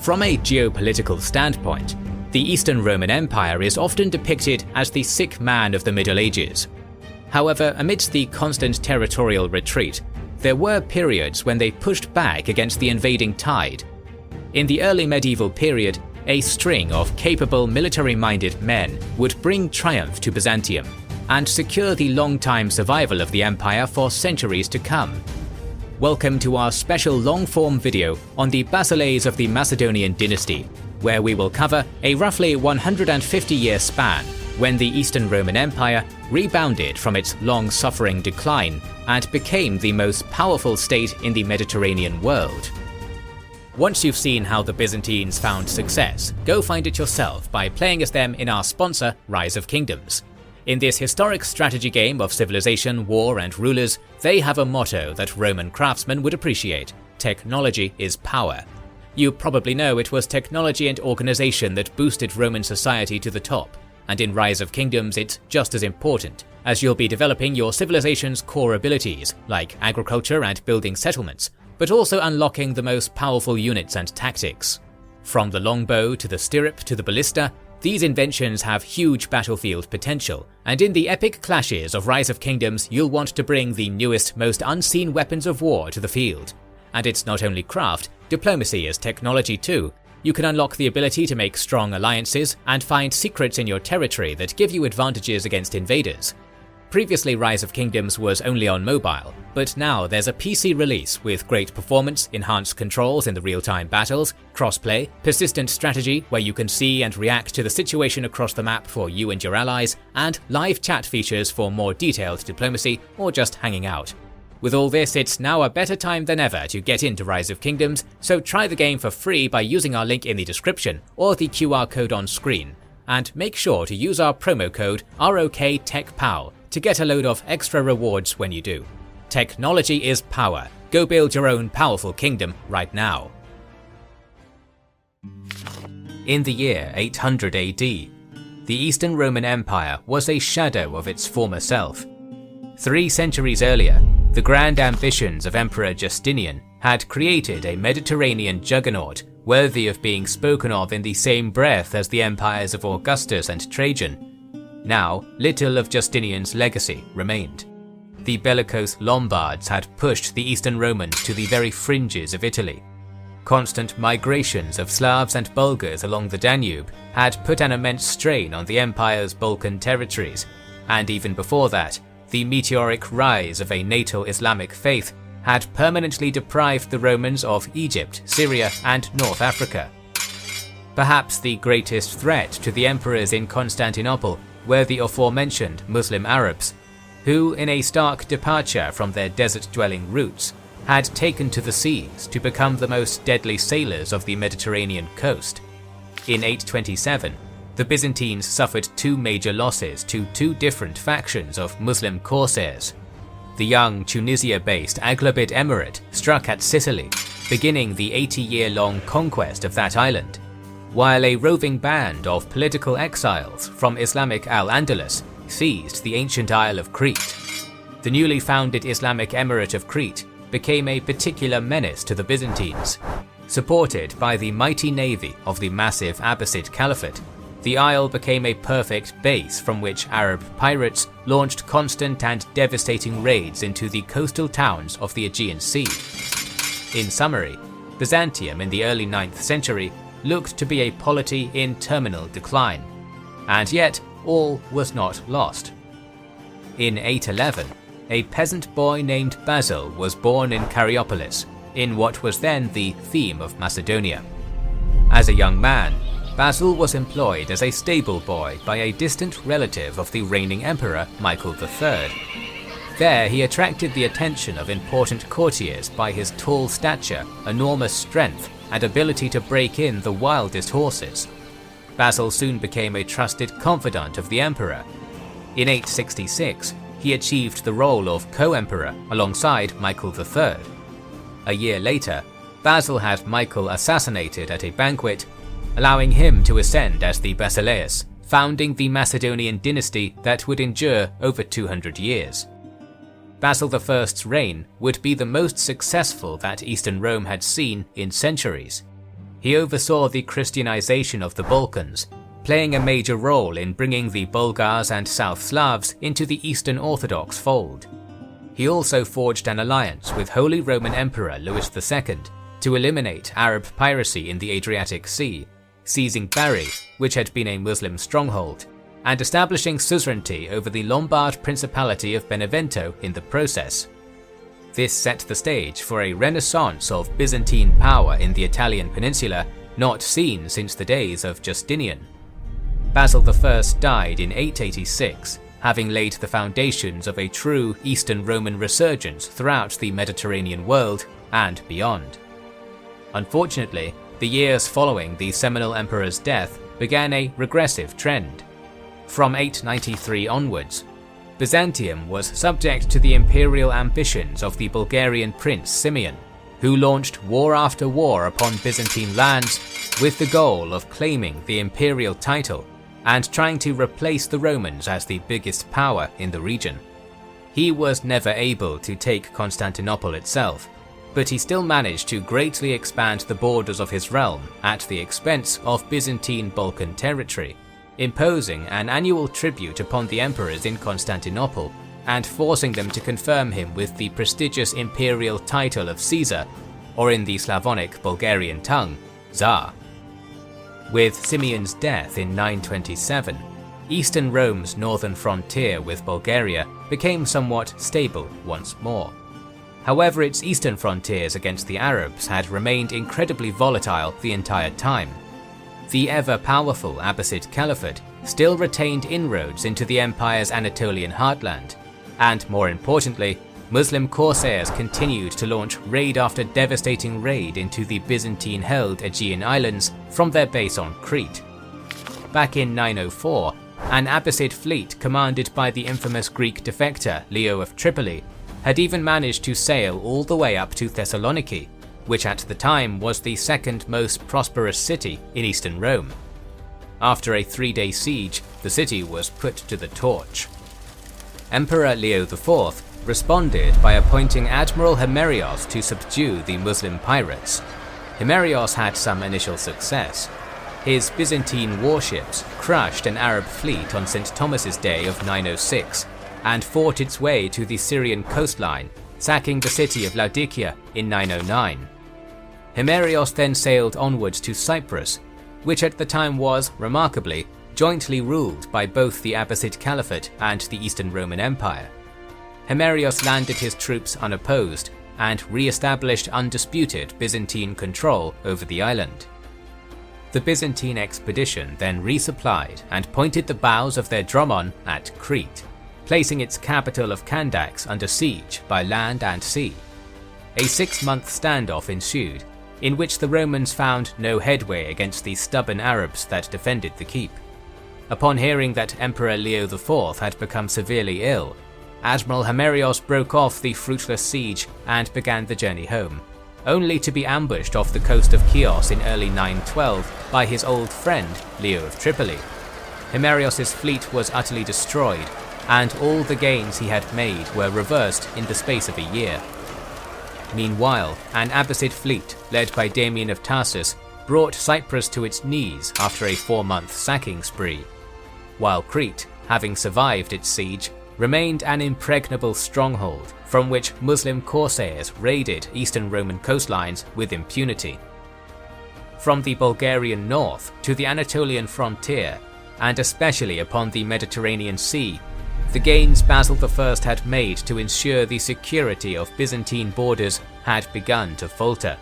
From a geopolitical standpoint, the Eastern Roman Empire is often depicted as the sick man of the Middle Ages. However, amidst the constant territorial retreat, there were periods when they pushed back against the invading tide. In the early medieval period, a string of capable military-minded men would bring triumph to Byzantium and secure the long-time survival of the empire for centuries to come. Welcome to our special long-form video on the Basileis of the Macedonian dynasty, where we will cover a roughly 150-year span when the Eastern Roman Empire rebounded from its long-suffering decline and became the most powerful state in the Mediterranean world. Once you've seen how the Byzantines found success, go find it yourself by playing as them in our sponsor, Rise of Kingdoms. In this historic strategy game of civilization, war, and rulers, they have a motto that Roman craftsmen would appreciate: technology is power. You probably know it was technology and organization that boosted Roman society to the top, and in Rise of Kingdoms it's just as important, as you'll be developing your civilization's core abilities, like agriculture and building settlements, but also unlocking the most powerful units and tactics. From the longbow to the stirrup to the ballista, these inventions have huge battlefield potential, and in the epic clashes of Rise of Kingdoms you'll want to bring the newest, most unseen weapons of war to the field. And it's not only craft, diplomacy is technology too. You can unlock the ability to make strong alliances and find secrets in your territory that give you advantages against invaders. Previously, Rise of Kingdoms was only on mobile, but now there's a PC release with great performance, enhanced controls in the real-time battles, crossplay, persistent strategy where you can see and react to the situation across the map for you and your allies, and live chat features for more detailed diplomacy or just hanging out. With all this, it's now a better time than ever to get into Rise of Kingdoms, so try the game for free by using our link in the description or the QR code on screen, and make sure to use our promo code ROKTechPow to get a load of extra rewards when you do. Technology is power. Go build your own powerful kingdom right now. In the year 800 AD, the Eastern Roman Empire was a shadow of its former self. 3 centuries earlier, the grand ambitions of Emperor Justinian had created a Mediterranean juggernaut worthy of being spoken of in the same breath as the empires of Augustus and Trajan. Now, little of Justinian's legacy remained. The bellicose Lombards had pushed the Eastern Romans to the very fringes of Italy. Constant migrations of Slavs and Bulgars along the Danube had put an immense strain on the empire's Balkan territories, and even before that, the meteoric rise of a natal Islamic faith had permanently deprived the Romans of Egypt, Syria, and North Africa. Perhaps the greatest threat to the emperors in Constantinople were the aforementioned Muslim Arabs, who, in a stark departure from their desert-dwelling roots, had taken to the seas to become the most deadly sailors of the Mediterranean coast. In 827, the Byzantines suffered 2 major losses to 2 different factions of Muslim corsairs. The young Tunisia-based Aghlabid Emirate struck at Sicily, beginning the 80-year-long conquest of that island, while a roving band of political exiles from Islamic Al-Andalus seized the ancient Isle of Crete. The newly founded Islamic Emirate of Crete became a particular menace to the Byzantines. Supported by the mighty navy of the massive Abbasid Caliphate, the isle became a perfect base from which Arab pirates launched constant and devastating raids into the coastal towns of the Aegean Sea. In summary, Byzantium in the early 9th century looked to be a polity in terminal decline. And yet, all was not lost. In 811, a peasant boy named Basil was born in Caryopolis, in what was then the theme of Macedonia. As a young man, Basil was employed as a stable boy by a distant relative of the reigning emperor Michael III. There he attracted the attention of important courtiers by his tall stature, enormous strength, and ability to break in the wildest horses. Basil soon became a trusted confidant of the emperor. In 866, he achieved the role of co-emperor alongside Michael III. A year later, Basil had Michael assassinated at a banquet, allowing him to ascend as the Basileus, founding the Macedonian dynasty that would endure over 200 years. Basil I's reign would be the most successful that Eastern Rome had seen in centuries. He oversaw the Christianization of the Balkans, playing a major role in bringing the Bulgars and South Slavs into the Eastern Orthodox fold. He also forged an alliance with Holy Roman Emperor Louis II to eliminate Arab piracy in the Adriatic Sea, seizing Bari, which had been a Muslim stronghold, and establishing suzerainty over the Lombard Principality of Benevento in the process. This set the stage for a renaissance of Byzantine power in the Italian peninsula not seen since the days of Justinian. Basil I died in 886, having laid the foundations of a true Eastern Roman resurgence throughout the Mediterranean world and beyond. Unfortunately, the years following the seminal emperor's death began a regressive trend. From 893 onwards, Byzantium was subject to the imperial ambitions of the Bulgarian prince Simeon, who launched war after war upon Byzantine lands with the goal of claiming the imperial title and trying to replace the Romans as the biggest power in the region. He was never able to take Constantinople itself, but he still managed to greatly expand the borders of his realm at the expense of Byzantine Balkan territory, imposing an annual tribute upon the emperors in Constantinople and forcing them to confirm him with the prestigious imperial title of Caesar, or in the Slavonic Bulgarian tongue, Tsar. With Simeon's death in 927, Eastern Rome's northern frontier with Bulgaria became somewhat stable once more. However, its eastern frontiers against the Arabs had remained incredibly volatile the entire time. The ever-powerful Abbasid Caliphate still retained inroads into the empire's Anatolian heartland, and more importantly, Muslim corsairs continued to launch raid after devastating raid into the Byzantine-held Aegean Islands from their base on Crete. Back in 904, an Abbasid fleet commanded by the infamous Greek defector Leo of Tripoli had even managed to sail all the way up to Thessaloniki, which at the time was the second most prosperous city in eastern Rome. After a 3-day siege, the city was put to the torch. Emperor Leo IV responded by appointing Admiral Himerios to subdue the Muslim pirates. Himerios had some initial success. His Byzantine warships crushed an Arab fleet on St. Thomas's Day of 906 and fought its way to the Syrian coastline, sacking the city of Laodicea in 909. Himerios then sailed onwards to Cyprus, which at the time was, remarkably, jointly ruled by both the Abbasid Caliphate and the Eastern Roman Empire. Himerios landed his troops unopposed and re-established undisputed Byzantine control over the island. The Byzantine expedition then resupplied and pointed the bows of their dromon at Crete, placing its capital of Kandax under siege by land and sea. A 6-month standoff ensued, in which the Romans found no headway against the stubborn Arabs that defended the keep. Upon hearing that Emperor Leo IV had become severely ill, Admiral Himerios broke off the fruitless siege and began the journey home, only to be ambushed off the coast of Chios in early 912 by his old friend Leo of Tripoli. Himerios' fleet was utterly destroyed, and all the gains he had made were reversed in the space of a year. Meanwhile, an Abbasid fleet led by Damian of Tarsus brought Cyprus to its knees after a 4-month sacking spree, while Crete, having survived its siege, remained an impregnable stronghold from which Muslim corsairs raided Eastern Roman coastlines with impunity. From the Bulgarian north to the Anatolian frontier, and especially upon the Mediterranean Sea, the gains Basil I had made to ensure the security of Byzantine borders had begun to falter.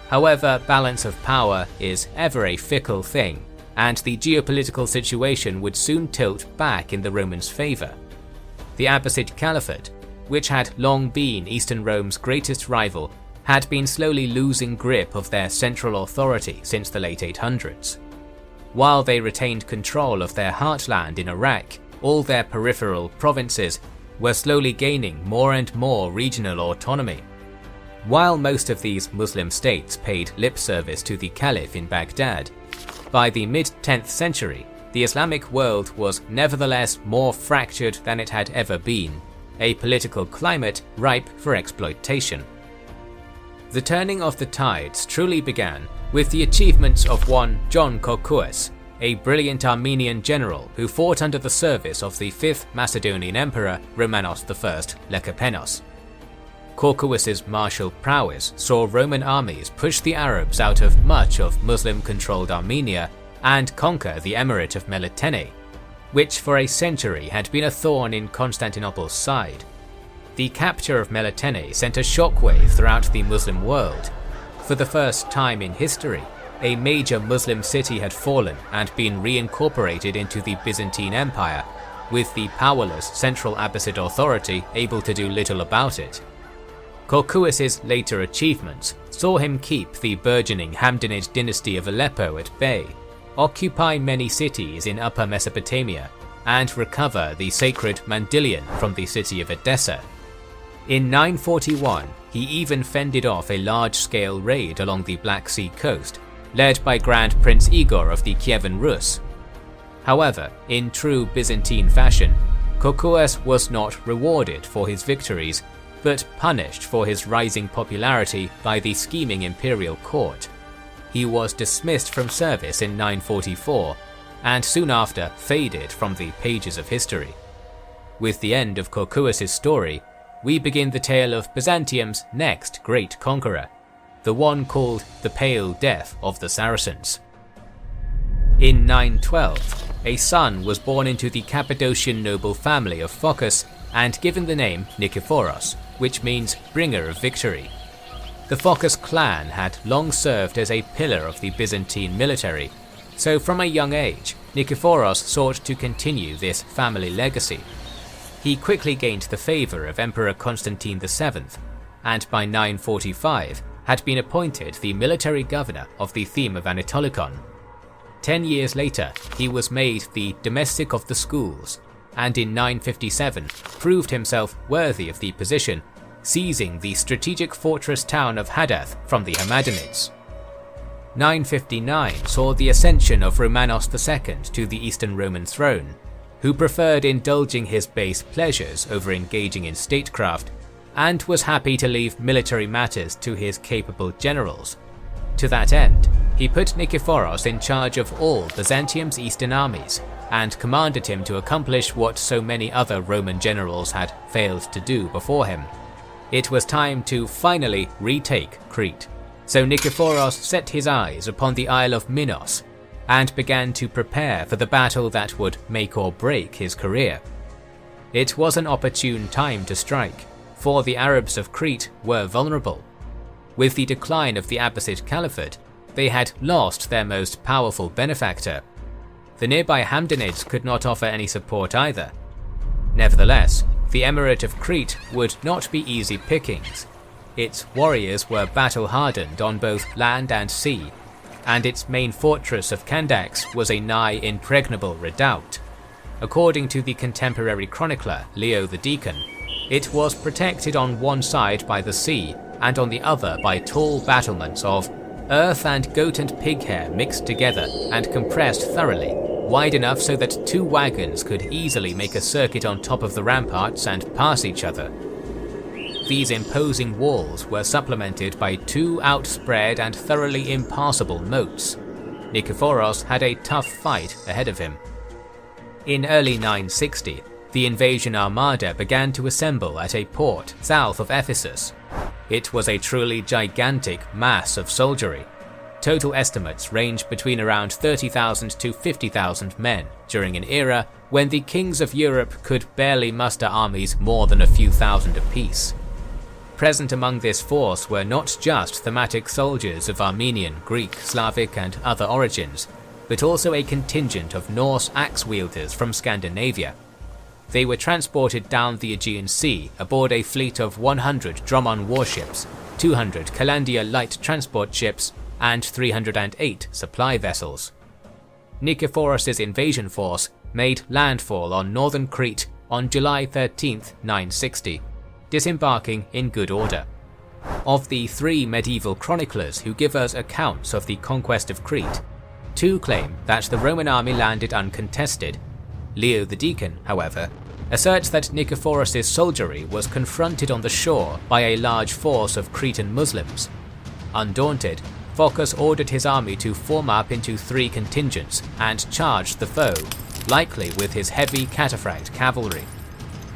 However, balance of power is ever a fickle thing, and the geopolitical situation would soon tilt back in the Romans' favour. The Abbasid Caliphate, which had long been Eastern Rome's greatest rival, had been slowly losing grip of their central authority since the late 800s. While they retained control of their heartland in Iraq, all their peripheral provinces were slowly gaining more and more regional autonomy. While most of these Muslim states paid lip service to the Caliph in Baghdad, by the mid-10th century, the Islamic world was nevertheless more fractured than it had ever been, a political climate ripe for exploitation. The turning of the tides truly began with the achievements of one John Koukouas, a brilliant Armenian general who fought under the service of the 5th Macedonian Emperor Romanos I Lekepenos. Koukouas's martial prowess saw Roman armies push the Arabs out of much of Muslim-controlled Armenia and conquer the Emirate of Melitene, which for a century had been a thorn in Constantinople's side. The capture of Melitene sent a shockwave throughout the Muslim world. For the first time in history, a major Muslim city had fallen and been reincorporated into the Byzantine Empire, with the powerless Central Abbasid authority able to do little about it. Koukouas's later achievements saw him keep the burgeoning Hamdanid dynasty of Aleppo at bay, occupy many cities in Upper Mesopotamia, and recover the sacred Mandylion from the city of Edessa. In 941, he even fended off a large-scale raid along the Black Sea coast, led by Grand Prince Igor of the Kievan Rus. However, in true Byzantine fashion, Koukouas was not rewarded for his victories, but punished for his rising popularity by the scheming imperial court. He was dismissed from service in 944, and soon after faded from the pages of history. With the end of Koukouas's story, we begin the tale of Byzantium's next great conqueror, the one called the Pale Death of the Saracens. In 912, a son was born into the Cappadocian noble family of Phocas and given the name Nikephoros, which means bringer of victory. The Phocas clan had long served as a pillar of the Byzantine military, so from a young age, Nikephoros sought to continue this family legacy. He quickly gained the favour of Emperor Constantine VII, and by 945 had been appointed the military governor of the Theme of Anatolikon. 10 years later, he was made the domestic of the schools, and in 957 proved himself worthy of the position, seizing the strategic fortress town of Hadath from the Hamadanids. 959 saw the ascension of Romanos II to the Eastern Roman throne, who preferred indulging his base pleasures over engaging in statecraft, and was happy to leave military matters to his capable generals. To that end, he put Nikephoros in charge of all Byzantium's eastern armies, and commanded him to accomplish what so many other Roman generals had failed to do before him. It was time to finally retake Crete, so Nikephoros set his eyes upon the Isle of Minos, and began to prepare for the battle that would make or break his career. It was an opportune time to strike, for the Arabs of Crete were vulnerable. With the decline of the Abbasid Caliphate, they had lost their most powerful benefactor. The nearby Hamdanids could not offer any support either. Nevertheless, the Emirate of Crete would not be easy pickings. Its warriors were battle-hardened on both land and sea, and its main fortress of Kandax was a nigh impregnable redoubt. According to the contemporary chronicler Leo the Deacon, it was protected on one side by the sea and on the other by tall battlements of earth and goat and pig hair mixed together and compressed thoroughly, wide enough so that 2 wagons could easily make a circuit on top of the ramparts and pass each other. These imposing walls were supplemented by 2 outspread and thoroughly impassable moats. Nikephoros had a tough fight ahead of him. In early 960, the invasion armada began to assemble at a port south of Ephesus. It was a truly gigantic mass of soldiery. Total estimates range between around 30,000 to 50,000 men during an era when the kings of Europe could barely muster armies more than a few thousand apiece. Present among this force were not just thematic soldiers of Armenian, Greek, Slavic and other origins, but also a contingent of Norse axe-wielders from Scandinavia. They were transported down the Aegean Sea aboard a fleet of 100 Dromon warships, 200 Calandia light transport ships, and 308 supply vessels. Nikephoros' invasion force made landfall on northern Crete on July 13, 960, disembarking in good order. Of the 3 medieval chroniclers who give us accounts of the conquest of Crete, 2 claim that the Roman army landed uncontested. Leo the Deacon, however, asserts that Nikephoros' soldiery was confronted on the shore by a large force of Cretan Muslims. Undaunted, Phocas ordered his army to form up into 3 contingents and charge the foe, likely with his heavy cataphract cavalry.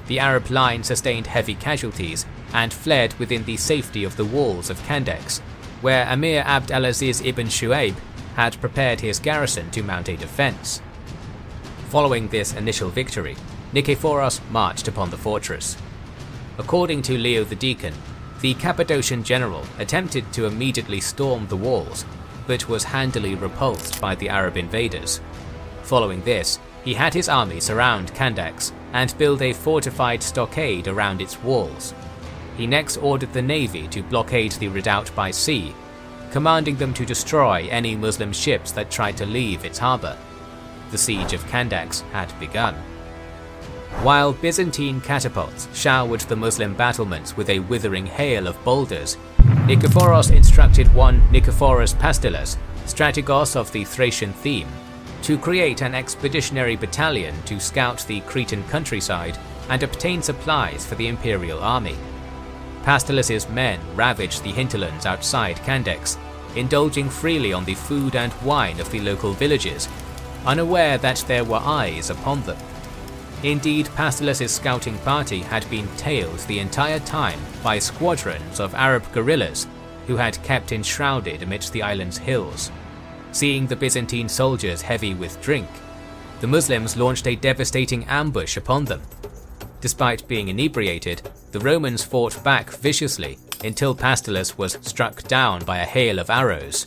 The Arab line sustained heavy casualties and fled within the safety of the walls of Candax, where Amir Abd al-Aziz ibn Shu'ayb had prepared his garrison to mount a defense. Following this initial victory, Nikephoros marched upon the fortress. According to Leo the Deacon, the Cappadocian general attempted to immediately storm the walls, but was handily repulsed by the Arab invaders. Following this, he had his army surround Candax and build a fortified stockade around its walls. He next ordered the navy to blockade the redoubt by sea, commanding them to destroy any Muslim ships that tried to leave its harbour. The siege of Candax had begun. While Byzantine catapults showered the Muslim battlements with a withering hail of boulders, Nikephoros instructed one Nikephoros Pastilas, strategos of the Thracian theme, to create an expeditionary battalion to scout the Cretan countryside and obtain supplies for the imperial army. Pastilus's men ravaged the hinterlands outside Candax, indulging freely on the food and wine of the local villages, unaware that there were eyes upon them. Indeed, Pastilus's scouting party had been tailed the entire time by squadrons of Arab guerrillas who had kept enshrouded amidst the island's hills. Seeing the Byzantine soldiers heavy with drink, the Muslims launched a devastating ambush upon them. Despite being inebriated, the Romans fought back viciously until Pastulus was struck down by a hail of arrows.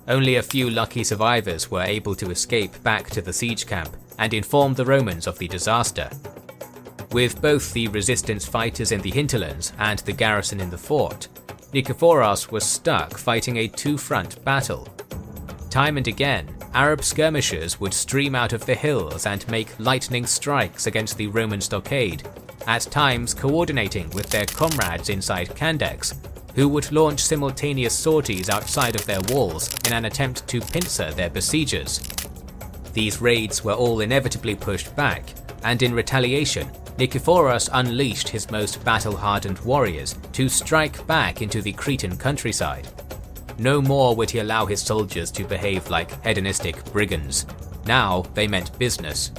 Only a few lucky survivors were able to escape back to the siege camp and inform the Romans of the disaster. With both the resistance fighters in the hinterlands and the garrison in the fort, Nikephoros was stuck fighting a 2-front battle. Time and again, Arab skirmishers would stream out of the hills and make lightning strikes against the Roman stockade, at times coordinating with their comrades inside Candax, who would launch simultaneous sorties outside of their walls in an attempt to pincer their besiegers. These raids were all inevitably pushed back, and in retaliation, Nikephoros unleashed his most battle-hardened warriors to strike back into the Cretan countryside. No more would he allow his soldiers to behave like hedonistic brigands. Now they meant business.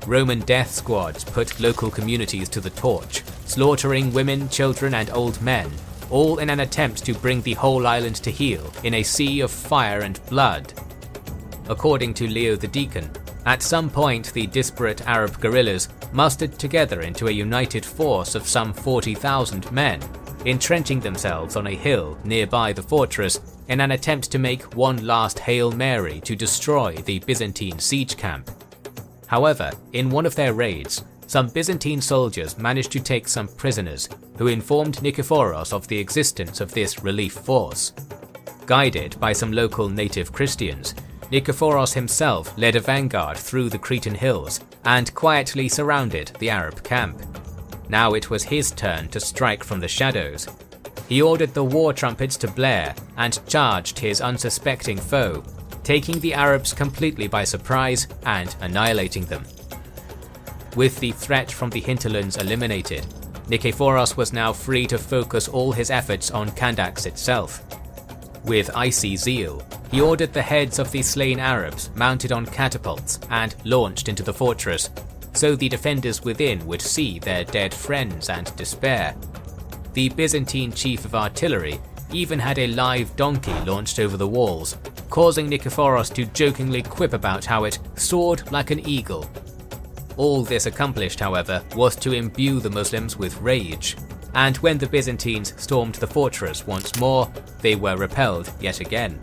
Roman death squads put local communities to the torch, slaughtering women, children, and old men, all in an attempt to bring the whole island to heel in a sea of fire and blood. According to Leo the Deacon, at some point the disparate Arab guerrillas mustered together into a united force of some 40,000 men, entrenching themselves on a hill nearby the fortress in an attempt to make one last Hail Mary to destroy the Byzantine siege camp. However, in one of their raids, some Byzantine soldiers managed to take some prisoners, who informed Nikephoros of the existence of this relief force. Guided by some local native Christians, Nikephoros himself led a vanguard through the Cretan hills and quietly surrounded the Arab camp. Now it was his turn to strike from the shadows. He ordered the war trumpets to blare and charged his unsuspecting foe, taking the Arabs completely by surprise and annihilating them. With the threat from the hinterlands eliminated, Nikephoros was now free to focus all his efforts on Candax itself. With icy zeal, he ordered the heads of the slain Arabs mounted on catapults and launched into the fortress, so the defenders within would see their dead friends and despair. The Byzantine chief of artillery even had a live donkey launched over the walls, causing Nikephoros to jokingly quip about how it soared like an eagle. All this accomplished, however, was to imbue the Muslims with rage, and when the Byzantines stormed the fortress once more, they were repelled yet again.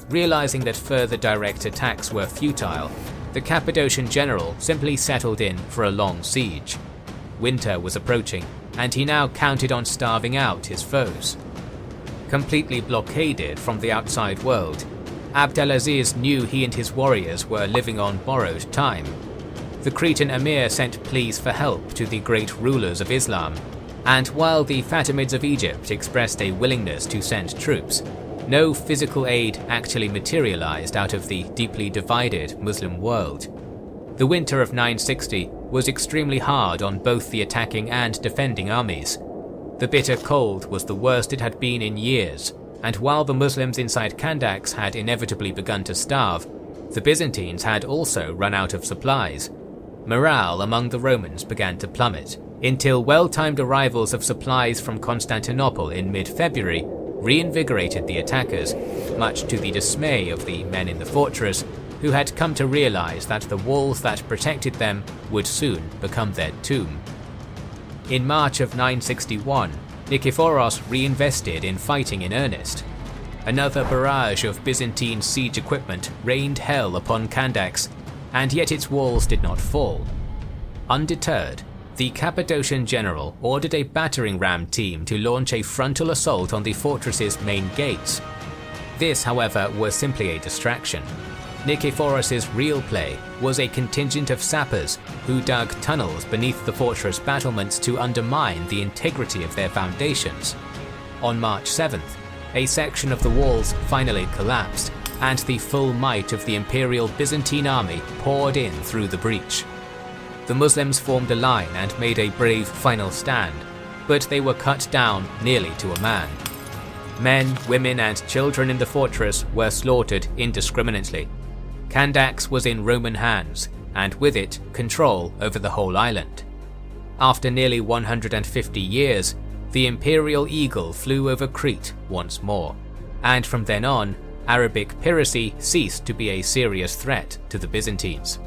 Realizing that further direct attacks were futile, the Cappadocian general simply settled in for a long siege. Winter was approaching, and he now counted on starving out his foes. Completely blockaded from the outside world, Abd al-Aziz knew he and his warriors were living on borrowed time. The Cretan emir sent pleas for help to the great rulers of Islam, and while the Fatimids of Egypt expressed a willingness to send troops, no physical aid actually materialized out of the deeply divided Muslim world. The winter of 960 was extremely hard on both the attacking and defending armies. The bitter cold was the worst it had been in years, and while the Muslims inside Kandax had inevitably begun to starve, the Byzantines had also run out of supplies. Morale among the Romans began to plummet, until well-timed arrivals of supplies from Constantinople in mid-February reinvigorated the attackers, much to the dismay of the men in the fortress, who had come to realize that the walls that protected them would soon become their tomb. In March of 961, Nikephoros reinvested in fighting in earnest. Another barrage of Byzantine siege equipment rained hell upon Kandax, and yet its walls did not fall. Undeterred, the Cappadocian general ordered a battering ram team to launch a frontal assault on the fortress's main gates. This, however, was simply a distraction. Nikephoros' real play was a contingent of sappers who dug tunnels beneath the fortress battlements to undermine the integrity of their foundations. On March 7th, a section of the walls finally collapsed, and the full might of the Imperial Byzantine army poured in through the breach. The Muslims formed a line and made a brave final stand, but they were cut down nearly to a man. Men, women, and children in the fortress were slaughtered indiscriminately. Kandax was in Roman hands, and with it, control over the whole island. After nearly 150 years, the imperial eagle flew over Crete once more, and from then on, Arabic piracy ceased to be a serious threat to the Byzantines.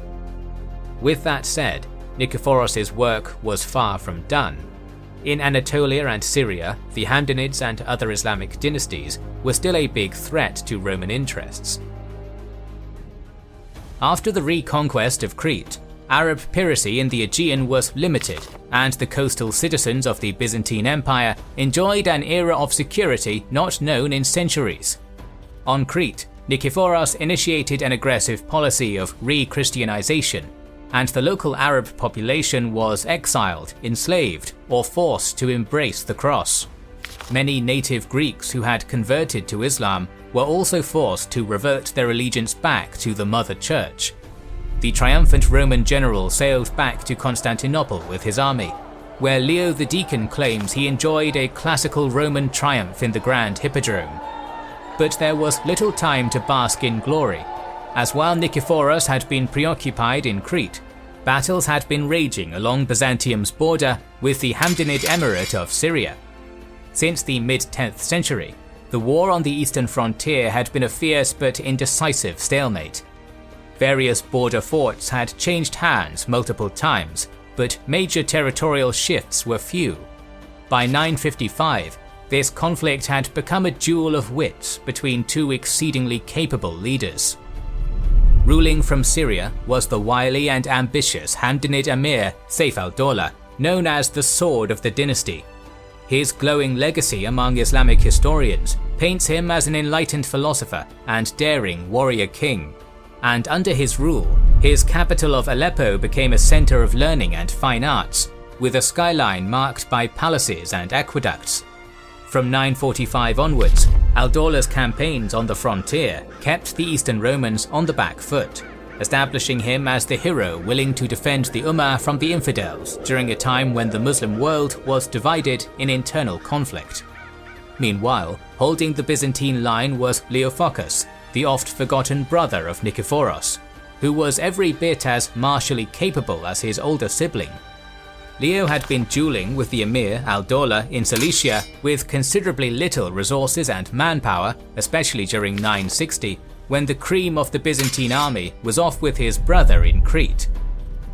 With that said, Nikephoros' work was far from done. In Anatolia and Syria, the Hamdanids and other Islamic dynasties were still a big threat to Roman interests. After the reconquest of Crete, Arab piracy in the Aegean was limited, and the coastal citizens of the Byzantine Empire enjoyed an era of security not known in centuries. On Crete, Nikephoros initiated an aggressive policy of re-Christianization, and the local Arab population was exiled, enslaved, or forced to embrace the cross. Many native Greeks who had converted to Islam were also forced to revert their allegiance back to the Mother Church. The triumphant Roman general sailed back to Constantinople with his army, where Leo the Deacon claims he enjoyed a classical Roman triumph in the Grand Hippodrome. But there was little time to bask in glory, as while Nikephoros had been preoccupied in Crete, battles had been raging along Byzantium's border with the Hamdanid Emirate of Syria. Since the mid-10th century, the war on the eastern frontier had been a fierce but indecisive stalemate. Various border forts had changed hands multiple times, but major territorial shifts were few. By 955, this conflict had become a duel of wits between two exceedingly capable leaders. Ruling from Syria was the wily and ambitious Hamdanid Emir Saif al-Dawla, known as the Sword of the Dynasty. His glowing legacy among Islamic historians paints him as an enlightened philosopher and daring warrior king, and under his rule, his capital of Aleppo became a center of learning and fine arts, with a skyline marked by palaces and aqueducts. From 945 onwards, al-Dawla's campaigns on the frontier kept the Eastern Romans on the back foot, establishing him as the hero willing to defend the Ummah from the infidels during a time when the Muslim world was divided in internal conflict. Meanwhile, holding the Byzantine line was Leophocus, the oft-forgotten brother of Nikephoros, who was every bit as martially capable as his older sibling. Leo had been dueling with the Emir al-Dawla in Cilicia with considerably little resources and manpower, especially during 960, when the cream of the Byzantine army was off with his brother in Crete.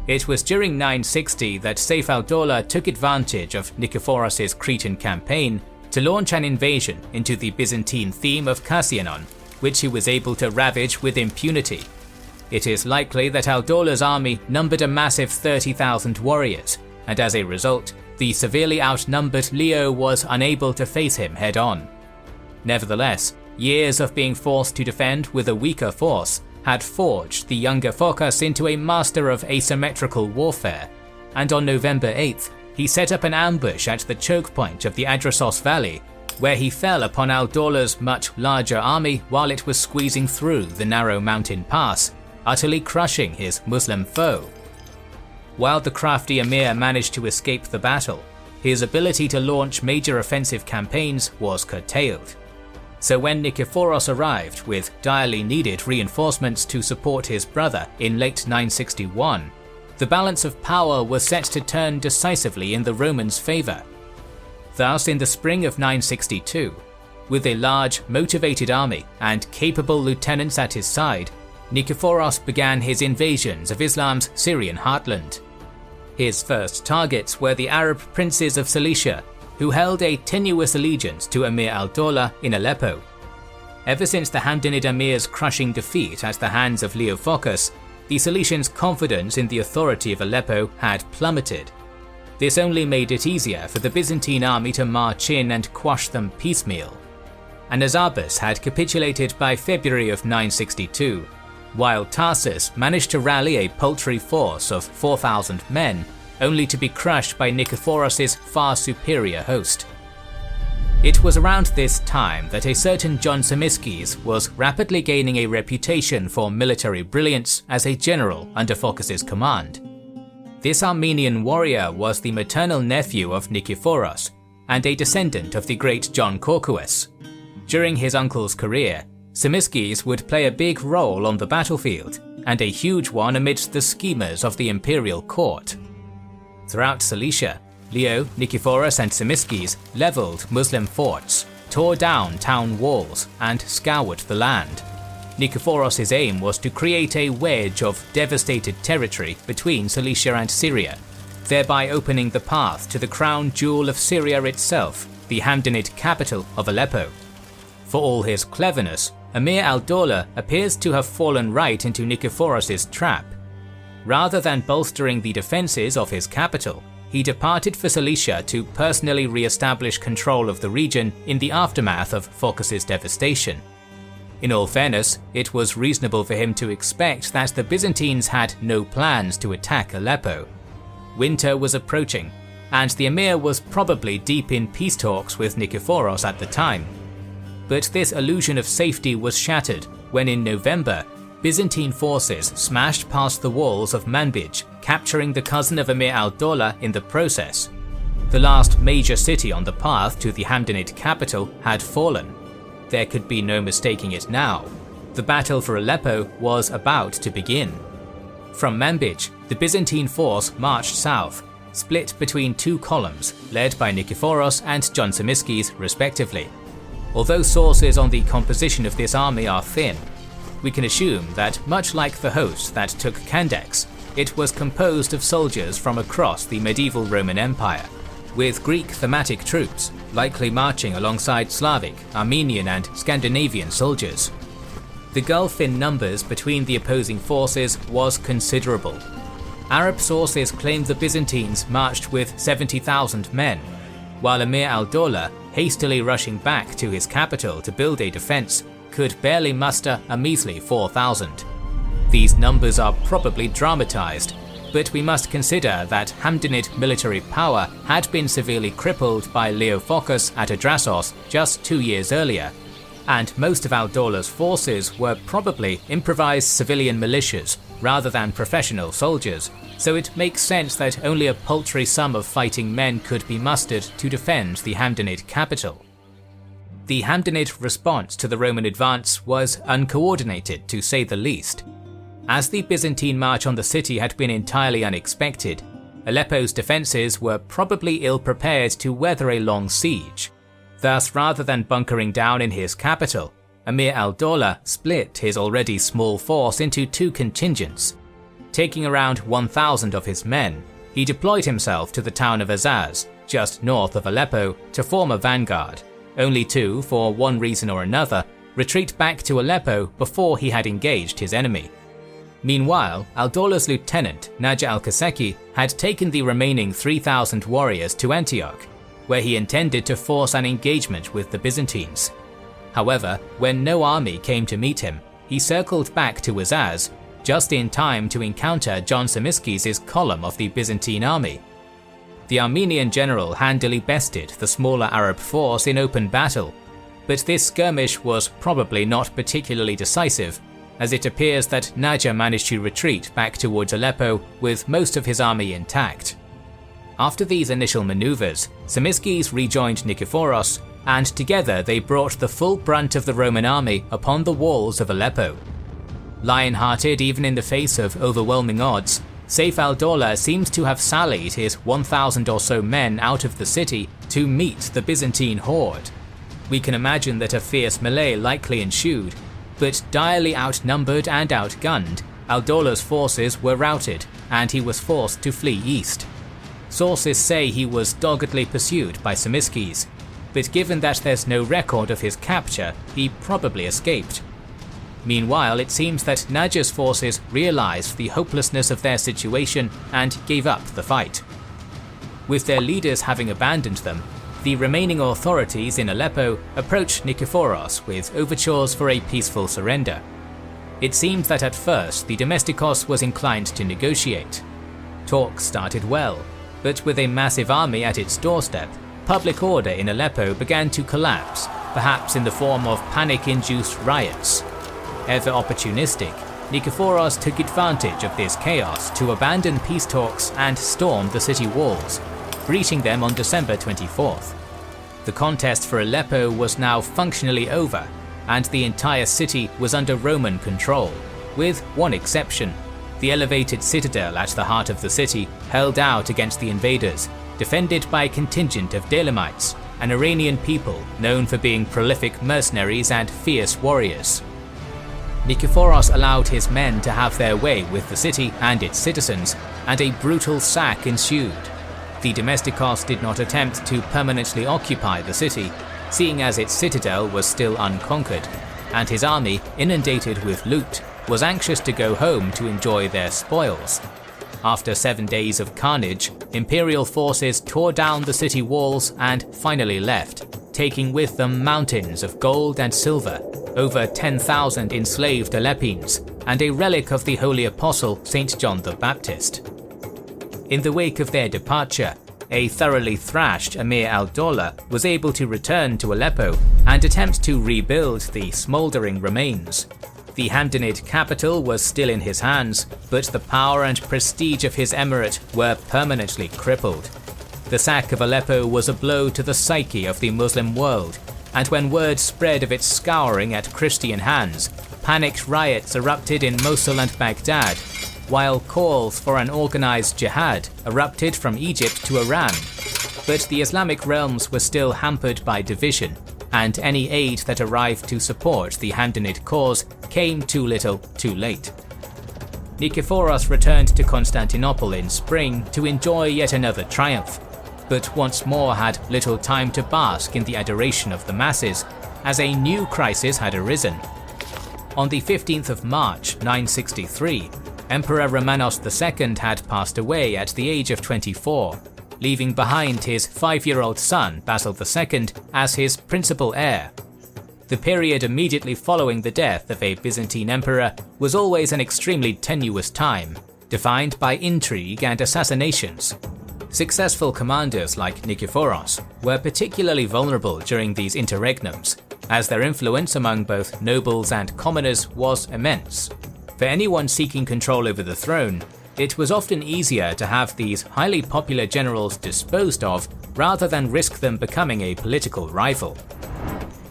It was during 960 that Saif al-Dawla took advantage of Nikephoros' Cretan campaign to launch an invasion into the Byzantine theme of Kasyanon, which he was able to ravage with impunity. It is likely that al-Dawla's army numbered a massive 30,000 warriors, and as a result, the severely outnumbered Leo was unable to face him head-on. Nevertheless, years of being forced to defend with a weaker force had forged the younger Phocas into a master of asymmetrical warfare, and on November 8th, he set up an ambush at the choke point of the Adrossos Valley, where he fell upon al-Dawla's much larger army while it was squeezing through the narrow mountain pass, utterly crushing his Muslim foe. While the crafty Emir managed to escape the battle, his ability to launch major offensive campaigns was curtailed. So when Nikephoros arrived with direly needed reinforcements to support his brother in late 961, the balance of power was set to turn decisively in the Romans' favour. Thus, in the spring of 962, with a large, motivated army and capable lieutenants at his side, Nikephoros began his invasions of Islam's Syrian heartland. His first targets were the Arab princes of Cilicia, who held a tenuous allegiance to Emir al-Dawla in Aleppo. Ever since the Hamdanid emir's crushing defeat at the hands of Leophocus, the Cilicians' confidence in the authority of Aleppo had plummeted. This only made it easier for the Byzantine army to march in and quash them piecemeal. Anazarbus had capitulated by February of 962, while Tarsus managed to rally a paltry force of 4,000 men, only to be crushed by Nikephoros' far superior host. It was around this time that a certain John Tzimiskes was rapidly gaining a reputation for military brilliance as a general under Phocas' command. This Armenian warrior was the maternal nephew of Nikephoros and a descendant of the great John Corcuus. During his uncle's career, Tzimiskes would play a big role on the battlefield, and a huge one amidst the schemers of the imperial court. Throughout Cilicia, Leo, Nikephoros and Tzimiskes leveled Muslim forts, tore down town walls, and scoured the land. Nikephoros' aim was to create a wedge of devastated territory between Cilicia and Syria, thereby opening the path to the crown jewel of Syria itself, the Hamdanid capital of Aleppo. For all his cleverness, Emir al-Dawla appears to have fallen right into Nikephoros' trap. Rather than bolstering the defences of his capital, he departed for Cilicia to personally re-establish control of the region in the aftermath of Phocas' devastation. In all fairness, it was reasonable for him to expect that the Byzantines had no plans to attack Aleppo. Winter was approaching, and the emir was probably deep in peace talks with Nikephoros at the time. But this illusion of safety was shattered when in November, Byzantine forces smashed past the walls of Manbij, capturing the cousin of Emir al-Dawla in the process. The last major city on the path to the Hamdanid capital had fallen. There could be no mistaking it now. The battle for Aleppo was about to begin. From Manbij, the Byzantine force marched south, split between two columns, led by Nikephoros and John Tzimiskes respectively. Although sources on the composition of this army are thin, we can assume that, much like the host that took Candax, it was composed of soldiers from across the medieval Roman Empire, with Greek thematic troops likely marching alongside Slavic, Armenian and Scandinavian soldiers. The gulf in numbers between the opposing forces was considerable. Arab sources claimed the Byzantines marched with 70,000 men, while Emir al-Dawla, hastily rushing back to his capital to build a defence, could barely muster a measly 4,000. These numbers are probably dramatised, but we must consider that Hamdanid military power had been severely crippled by Leophocus at Adrasos just 2 years earlier, and most of al-Dawla's forces were probably improvised civilian militias rather than professional soldiers, so it makes sense that only a paltry sum of fighting men could be mustered to defend the Hamdanid capital. The Hamdanid response to the Roman advance was uncoordinated, to say the least. As the Byzantine march on the city had been entirely unexpected, Aleppo's defences were probably ill-prepared to weather a long siege. Thus, rather than bunkering down in his capital, Emir al-Dawla split his already small force into two contingents. Taking around 1,000 of his men, he deployed himself to the town of Azaz, just north of Aleppo, to form a vanguard, only to, for one reason or another, retreat back to Aleppo before he had engaged his enemy. Meanwhile, al-Dawla's lieutenant, Naja al-Kaseki, had taken the remaining 3,000 warriors to Antioch, where he intended to force an engagement with the Byzantines. However, when no army came to meet him, he circled back to Azaz, just in time to encounter John Tzimiskes' column of the Byzantine army. The Armenian general handily bested the smaller Arab force in open battle, but this skirmish was probably not particularly decisive, as it appears that Naja managed to retreat back towards Aleppo with most of his army intact. After these initial maneuvers, Tzimiskes rejoined Nikephoros, and together they brought the full brunt of the Roman army upon the walls of Aleppo. Lion-hearted even in the face of overwhelming odds, Sayf al-Dawla seems to have sallied his 1,000 or so men out of the city to meet the Byzantine horde. We can imagine that a fierce melee likely ensued, but direly outnumbered and outgunned, al-Dawla's forces were routed and he was forced to flee east. Sources say he was doggedly pursued by Samiskis, but given that there's no record of his capture, he probably escaped. Meanwhile, it seems that Najjar's forces realized the hopelessness of their situation and gave up the fight. With their leaders having abandoned them, the remaining authorities in Aleppo approached Nikephoros with overtures for a peaceful surrender. It seemed that at first the Domestikos was inclined to negotiate. Talks started well, but with a massive army at its doorstep, public order in Aleppo began to collapse, perhaps in the form of panic-induced riots. Ever opportunistic, Nikephoros took advantage of this chaos to abandon peace talks and storm the city walls, breaching them on December 24th. The contest for Aleppo was now functionally over, and the entire city was under Roman control, with one exception. The elevated citadel at the heart of the city held out against the invaders, defended by a contingent of Daylamites, an Iranian people known for being prolific mercenaries and fierce warriors. Nikephoros allowed his men to have their way with the city and its citizens, and a brutal sack ensued. The Domestikos did not attempt to permanently occupy the city, seeing as its citadel was still unconquered, and his army, inundated with loot, was anxious to go home to enjoy their spoils. After 7 days of carnage, imperial forces tore down the city walls and finally left, taking with them mountains of gold and silver, over 10,000 enslaved Aleppines, and a relic of the Holy Apostle St. John the Baptist. In the wake of their departure, a thoroughly thrashed Emir al-Dawla was able to return to Aleppo and attempt to rebuild the smouldering remains. The Hamdanid capital was still in his hands, but the power and prestige of his emirate were permanently crippled. The sack of Aleppo was a blow to the psyche of the Muslim world, and when word spread of its scouring at Christian hands, panicked riots erupted in Mosul and Baghdad, while calls for an organized jihad erupted from Egypt to Iran. But the Islamic realms were still hampered by division, and any aid that arrived to support the Hamdanid cause came too little, too late. Nikephoros returned to Constantinople in spring to enjoy yet another triumph, but once more had little time to bask in the adoration of the masses, as a new crisis had arisen. On the 15th of March 963, Emperor Romanos II had passed away at the age of 24, leaving behind his 5-year-old son Basil II as his principal heir. The period immediately following the death of a Byzantine emperor was always an extremely tenuous time, defined by intrigue and assassinations. Successful commanders like Nikephoros were particularly vulnerable during these interregnums, as their influence among both nobles and commoners was immense. For anyone seeking control over the throne, it was often easier to have these highly popular generals disposed of rather than risk them becoming a political rival.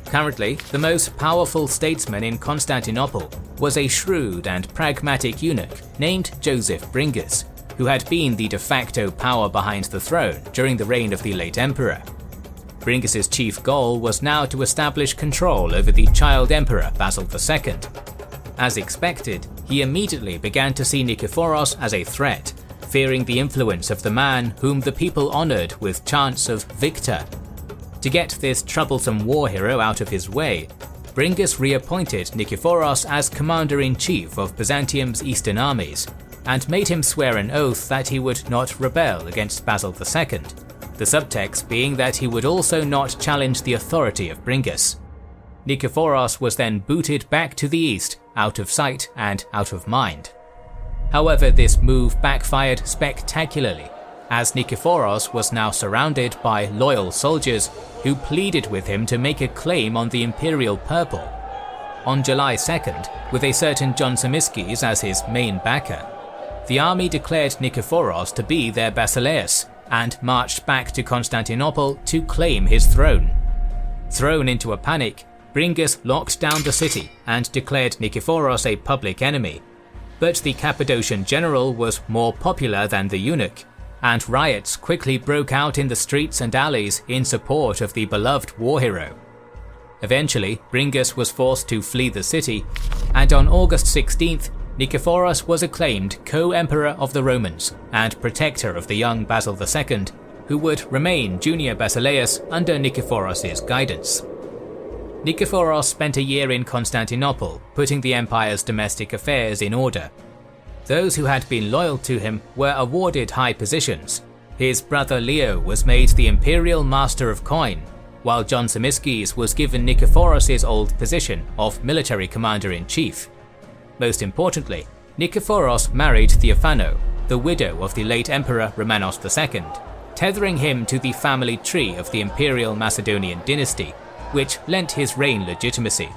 Currently, the most powerful statesman in Constantinople was a shrewd and pragmatic eunuch named Joseph Bringas, who had been the de facto power behind the throne during the reign of the late emperor. Bringas's chief goal was now to establish control over the child emperor Basil II. As expected, he immediately began to see Nikephoros as a threat, fearing the influence of the man whom the people honored with chants of Victor. To get this troublesome war hero out of his way, Bringas reappointed Nikephoros as commander-in-chief of Byzantium's eastern armies, and made him swear an oath that he would not rebel against Basil II, the subtext being that he would also not challenge the authority of Bringas. Nikephoros was then booted back to the east, out of sight and out of mind. However, this move backfired spectacularly, as Nikephoros was now surrounded by loyal soldiers who pleaded with him to make a claim on the imperial purple. On July 2nd, with a certain John Samiskis as his main backer, the army declared Nikephoros to be their basileus and marched back to Constantinople to claim his throne. Thrown into a panic, Bringas locked down the city and declared Nikephoros a public enemy. But the Cappadocian general was more popular than the eunuch, and riots quickly broke out in the streets and alleys in support of the beloved war hero. Eventually, Bringas was forced to flee the city, and on August 16th, Nikephoros was acclaimed co-emperor of the Romans and protector of the young Basil II, who would remain junior Basileus under Nikephoros' guidance. Nikephoros spent a year in Constantinople, putting the empire's domestic affairs in order. Those who had been loyal to him were awarded high positions. His brother Leo was made the imperial master of coin, while John Tzimiskes was given Nikephoros' old position of military commander-in-chief. Most importantly, Nikephoros married Theophano, the widow of the late emperor Romanos II, tethering him to the family tree of the imperial Macedonian dynasty, which lent his reign legitimacy.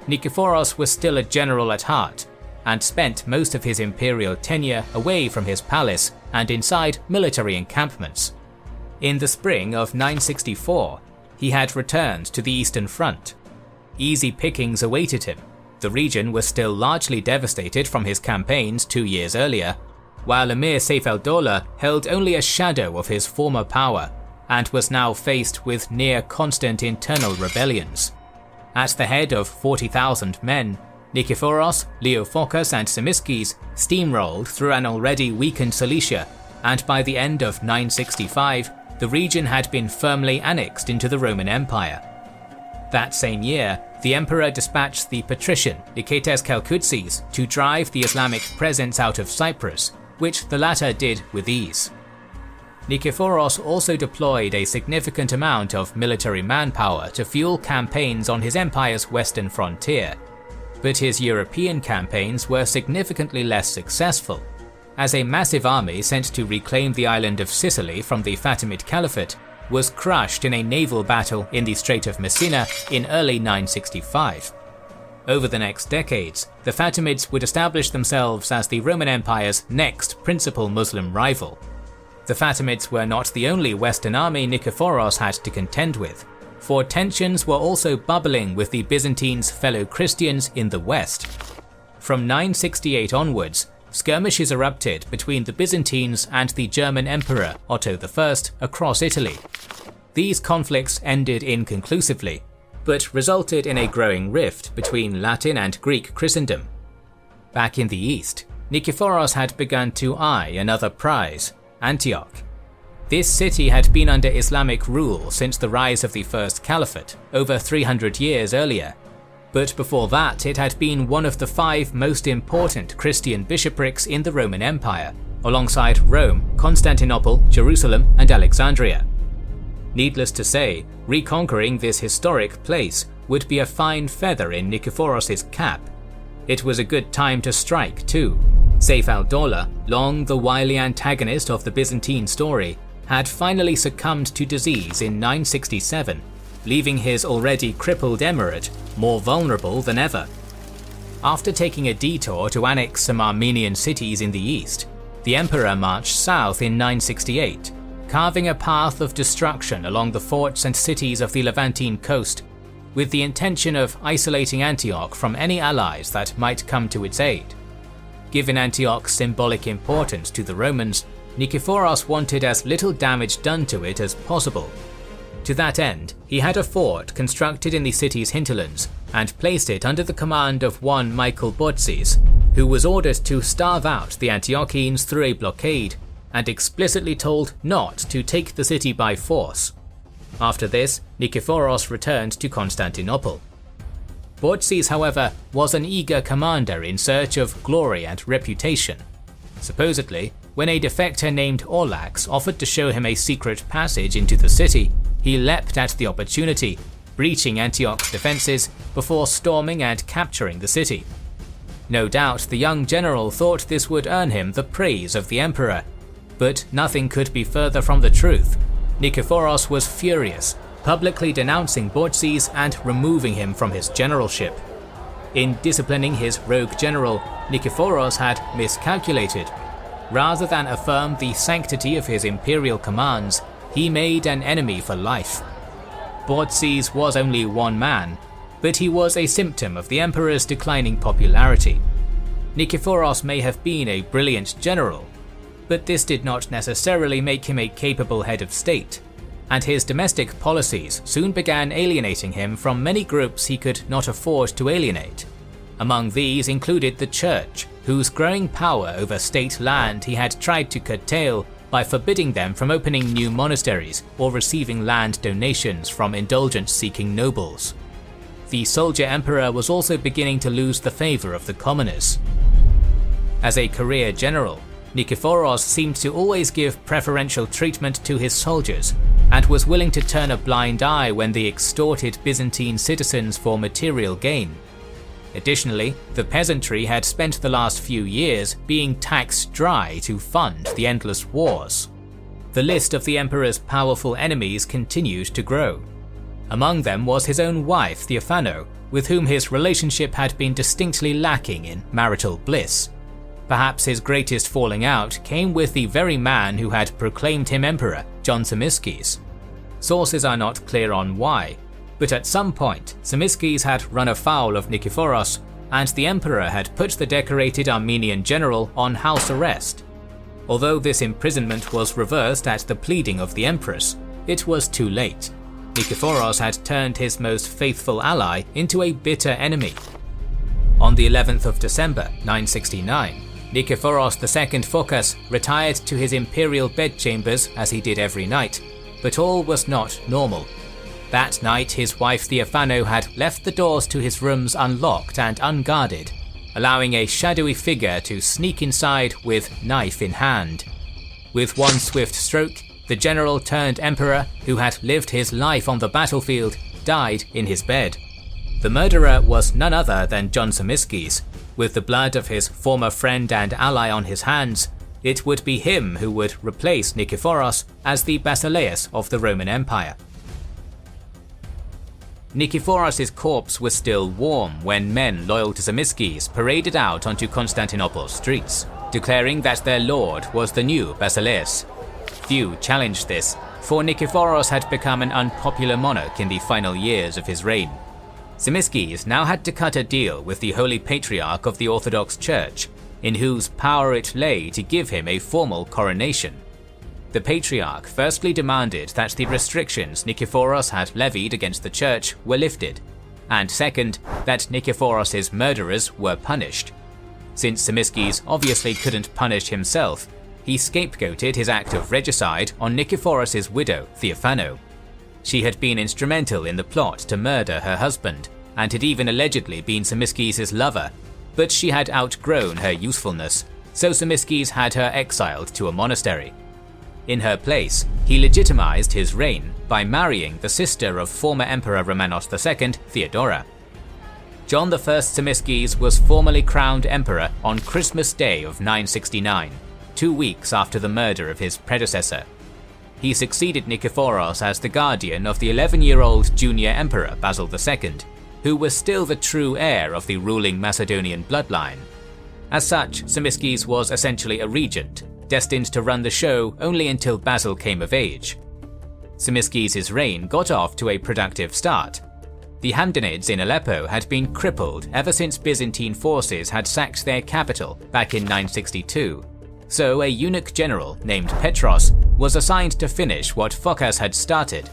Nikephoros was still a general at heart, and spent most of his imperial tenure away from his palace and inside military encampments. In the spring of 964, he had returned to the Eastern Front. Easy pickings awaited him. The region was still largely devastated from his campaigns 2 years earlier, while Emir Saif al-Dawla held only a shadow of his former power and was now faced with near constant internal rebellions. At the head of 40,000 men, Nikephoros, Leophocus and Tzimiskes steamrolled through an already weakened Cilicia, and by the end of 965, the region had been firmly annexed into the Roman Empire. That same year, the emperor dispatched the patrician Niketes Kalkoutsis to drive the Islamic presence out of Cyprus, which the latter did with ease. Nikephoros also deployed a significant amount of military manpower to fuel campaigns on his empire's western frontier, but his European campaigns were significantly less successful, as a massive army sent to reclaim the island of Sicily from the Fatimid Caliphate was crushed in a naval battle in the Strait of Messina in early 965. Over the next decades, the Fatimids would establish themselves as the Roman Empire's next principal Muslim rival. The Fatimids were not the only Western army Nikephoros had to contend with, for tensions were also bubbling with the Byzantines' fellow Christians in the west. From 968 onwards, skirmishes erupted between the Byzantines and the German Emperor Otto I across Italy. These conflicts ended inconclusively, but resulted in a growing rift between Latin and Greek Christendom. Back in the east, Nikephoros had begun to eye another prize, Antioch. This city had been under Islamic rule since the rise of the First Caliphate, over 300 years earlier. But before that, it had been one of the 5 most important Christian bishoprics in the Roman Empire, alongside Rome, Constantinople, Jerusalem, and Alexandria. Needless to say, reconquering this historic place would be a fine feather in Nikephoros' cap. It was a good time to strike too. Saif al-Dawla, long the wily antagonist of the Byzantine story, had finally succumbed to disease in 967, leaving his already crippled emirate more vulnerable than ever. After taking a detour to annex some Armenian cities in the east, the emperor marched south in 968, carving a path of destruction along the forts and cities of the Levantine coast, with the intention of isolating Antioch from any allies that might come to its aid. Given Antioch's symbolic importance to the Romans, Nikephoros wanted as little damage done to it as possible. To that end, he had a fort constructed in the city's hinterlands and placed it under the command of one Michael Botzes, who was ordered to starve out the Antiochenes through a blockade and explicitly told not to take the city by force. After this, Nikephoros returned to Constantinople. Botzes, however, was an eager commander in search of glory and reputation. Supposedly, when a defector named Orlax offered to show him a secret passage into the city, he leapt at the opportunity, breaching Antioch's defences before storming and capturing the city. No doubt the young general thought this would earn him the praise of the emperor, but nothing could be further from the truth. Nikephoros was furious, publicly denouncing Botzes and removing him from his generalship. In disciplining his rogue general, Nikephoros had miscalculated. Rather than affirm the sanctity of his imperial commands, he made an enemy for life. Bortses was only one man, but he was a symptom of the emperor's declining popularity. Nikephoros may have been a brilliant general, but this did not necessarily make him a capable head of state, and his domestic policies soon began alienating him from many groups he could not afford to alienate. Among these included the church, whose growing power over state land he had tried to curtail by forbidding them from opening new monasteries or receiving land donations from indulgence-seeking nobles. The soldier emperor was also beginning to lose the favor of the commoners. As a career general, Nikephoros seemed to always give preferential treatment to his soldiers, and was willing to turn a blind eye when they extorted Byzantine citizens for material gain. Additionally, the peasantry had spent the last few years being taxed dry to fund the endless wars. The list of the emperor's powerful enemies continued to grow. Among them was his own wife Theophano, with whom his relationship had been distinctly lacking in marital bliss. Perhaps his greatest falling out came with the very man who had proclaimed him emperor, John Tzimiskes. Sources are not clear on why, but at some point Tzimiskes had run afoul of Nikephoros, and the emperor had put the decorated Armenian general on house arrest. Although this imprisonment was reversed at the pleading of the empress, it was too late. Nikephoros had turned his most faithful ally into a bitter enemy. On the 11th of December 969, Nikephoros II Phocas retired to his imperial bedchambers as he did every night, but all was not normal. That night his wife Theophano had left the doors to his rooms unlocked and unguarded, allowing a shadowy figure to sneak inside with knife in hand. With one swift stroke, the general turned emperor, who had lived his life on the battlefield, died in his bed. The murderer was none other than John Tzimiskes. With the blood of his former friend and ally on his hands, it would be him who would replace Nikephoros as the Basileus of the Roman Empire. Nikephoros' corpse was still warm when men loyal to Tzimiskes paraded out onto Constantinople's streets, declaring that their lord was the new Basileus. Few challenged this, for Nikephoros had become an unpopular monarch in the final years of his reign. Tzimiskes now had to cut a deal with the Holy Patriarch of the Orthodox Church, in whose power it lay to give him a formal coronation. The Patriarch firstly demanded that the restrictions Nikephoros had levied against the church were lifted, and second, that Nikephoros' murderers were punished. Since Tzimiskes obviously couldn't punish himself, he scapegoated his act of regicide on Nikephoros' widow, Theophano. She had been instrumental in the plot to murder her husband, and had even allegedly been Tzimiskes' lover, but she had outgrown her usefulness, so Tzimiskes had her exiled to a monastery. In her place, he legitimized his reign by marrying the sister of former Emperor Romanos II, Theodora. John I Tzimiskes was formally crowned emperor on Christmas Day of 969, 2 weeks after the murder of his predecessor. He succeeded Nikephoros as the guardian of the 11-year-old junior emperor Basil II, who was still the true heir of the ruling Macedonian bloodline. As such, Tzimiskes was essentially a regent, destined to run the show only until Basil came of age. Tzimiskes' reign got off to a productive start. The Hamdanids in Aleppo had been crippled ever since Byzantine forces had sacked their capital back in 962, so a eunuch general named Petros was assigned to finish what Phocas had started.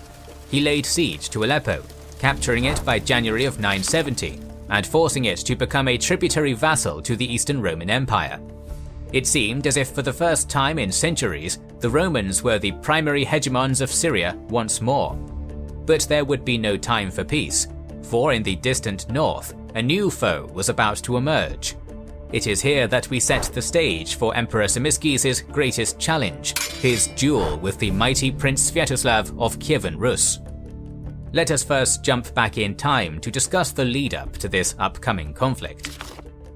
He laid siege to Aleppo, capturing it by January of 970, and forcing it to become a tributary vassal to the Eastern Roman Empire. It seemed as if for the first time in centuries, the Romans were the primary hegemons of Syria once more. But there would be no time for peace, for in the distant north, a new foe was about to emerge. It is here that we set the stage for Emperor Tzimiskes' greatest challenge, his duel with the mighty Prince Sviatoslav of Kievan Rus. Let us first jump back in time to discuss the lead-up to this upcoming conflict.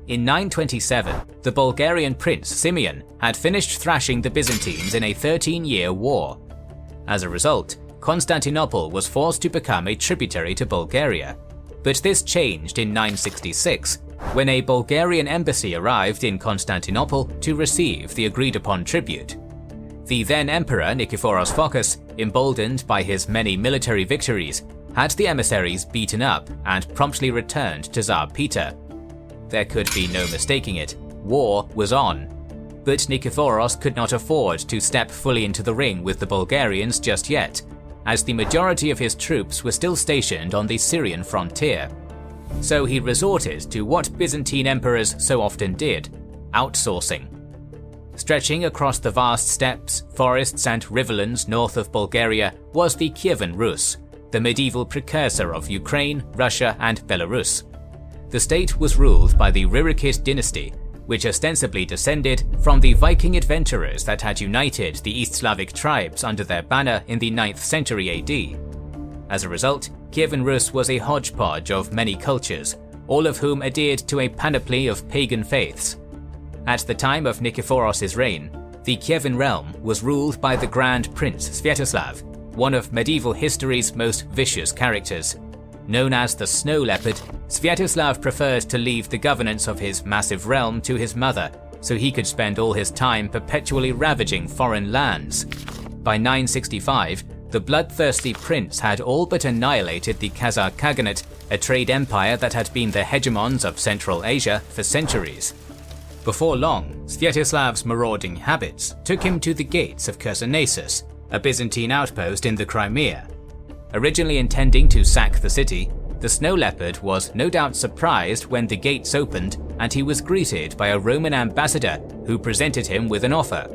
In 927, the Bulgarian prince Simeon had finished thrashing the Byzantines in a 13-year war. As a result, Constantinople was forced to become a tributary to Bulgaria. But this changed in 966, when a Bulgarian embassy arrived in Constantinople to receive the agreed-upon tribute. The then emperor Nikephoros Phocas, emboldened by his many military victories, had the emissaries beaten up and promptly returned to Tsar Peter. There could be no mistaking it, war was on. But Nikephoros could not afford to step fully into the ring with the Bulgarians just yet, as the majority of his troops were still stationed on the Syrian frontier. So he resorted to what Byzantine emperors so often did: outsourcing. Stretching across the vast steppes, forests and riverlands north of Bulgaria was the Kievan Rus, the medieval precursor of Ukraine, Russia and Belarus. The state was ruled by the Rurikid dynasty, which ostensibly descended from the Viking adventurers that had united the East Slavic tribes under their banner in the 9th century AD. As a result, Kievan Rus was a hodgepodge of many cultures, all of whom adhered to a panoply of pagan faiths. At the time of Nikephoros' reign, the Kievan realm was ruled by the Grand Prince Sviatoslav, one of medieval history's most vicious characters. Known as the Snow Leopard, Sviatoslav preferred to leave the governance of his massive realm to his mother, so he could spend all his time perpetually ravaging foreign lands. By 965, the bloodthirsty prince had all but annihilated the Khazar Khaganate, a trade empire that had been the hegemons of Central Asia for centuries. Before long, Sviatoslav's marauding habits took him to the gates of Chersonesus, a Byzantine outpost in the Crimea. Originally intending to sack the city, the Snow Leopard was no doubt surprised when the gates opened and he was greeted by a Roman ambassador who presented him with an offer.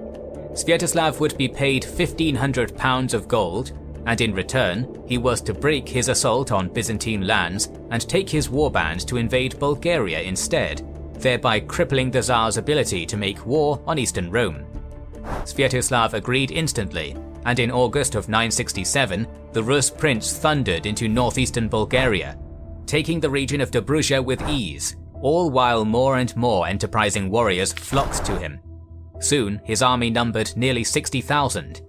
Sviatoslav would be paid 1,500 pounds of gold, and in return, he was to break his assault on Byzantine lands and take his warband to invade Bulgaria instead, thereby crippling the Tsar's ability to make war on Eastern Rome. Sviatoslav agreed instantly, and in August of 967, the Rus prince thundered into northeastern Bulgaria, taking the region of Dobruja with ease, all while more and more enterprising warriors flocked to him. Soon, his army numbered nearly 60,000.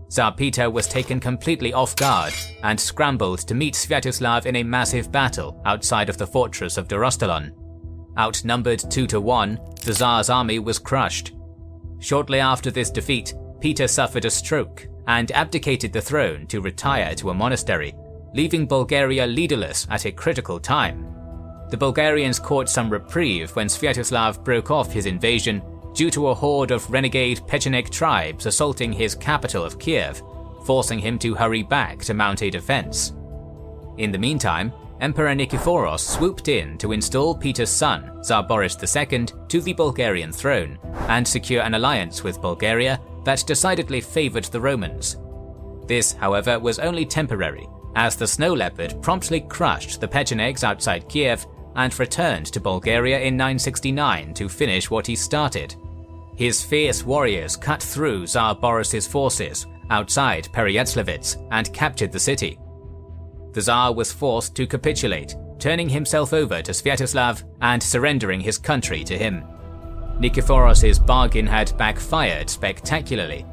Tsar Peter was taken completely off guard and scrambled to meet Sviatoslav in a massive battle outside of the fortress of Dorostelon. Outnumbered 2-1, the Tsar's army was crushed. Shortly after this defeat, Peter suffered a stroke and abdicated the throne to retire to a monastery, leaving Bulgaria leaderless at a critical time. The Bulgarians caught some reprieve when Sviatoslav broke off his invasion due to a horde of renegade Pecheneg tribes assaulting his capital of Kiev, forcing him to hurry back to mount a defense. In the meantime, Emperor Nikephoros swooped in to install Peter's son, Tsar Boris II, to the Bulgarian throne and secure an alliance with Bulgaria that decidedly favored the Romans. This, however, was only temporary, as the Snow Leopard promptly crushed the Pechenegs outside Kiev and returned to Bulgaria in 969 to finish what he started. His fierce warriors cut through Tsar Boris's forces outside Pereyaslavets and captured the city. The Tsar was forced to capitulate, turning himself over to Sviatoslav and surrendering his country to him. Nikephoros' bargain had backfired spectacularly.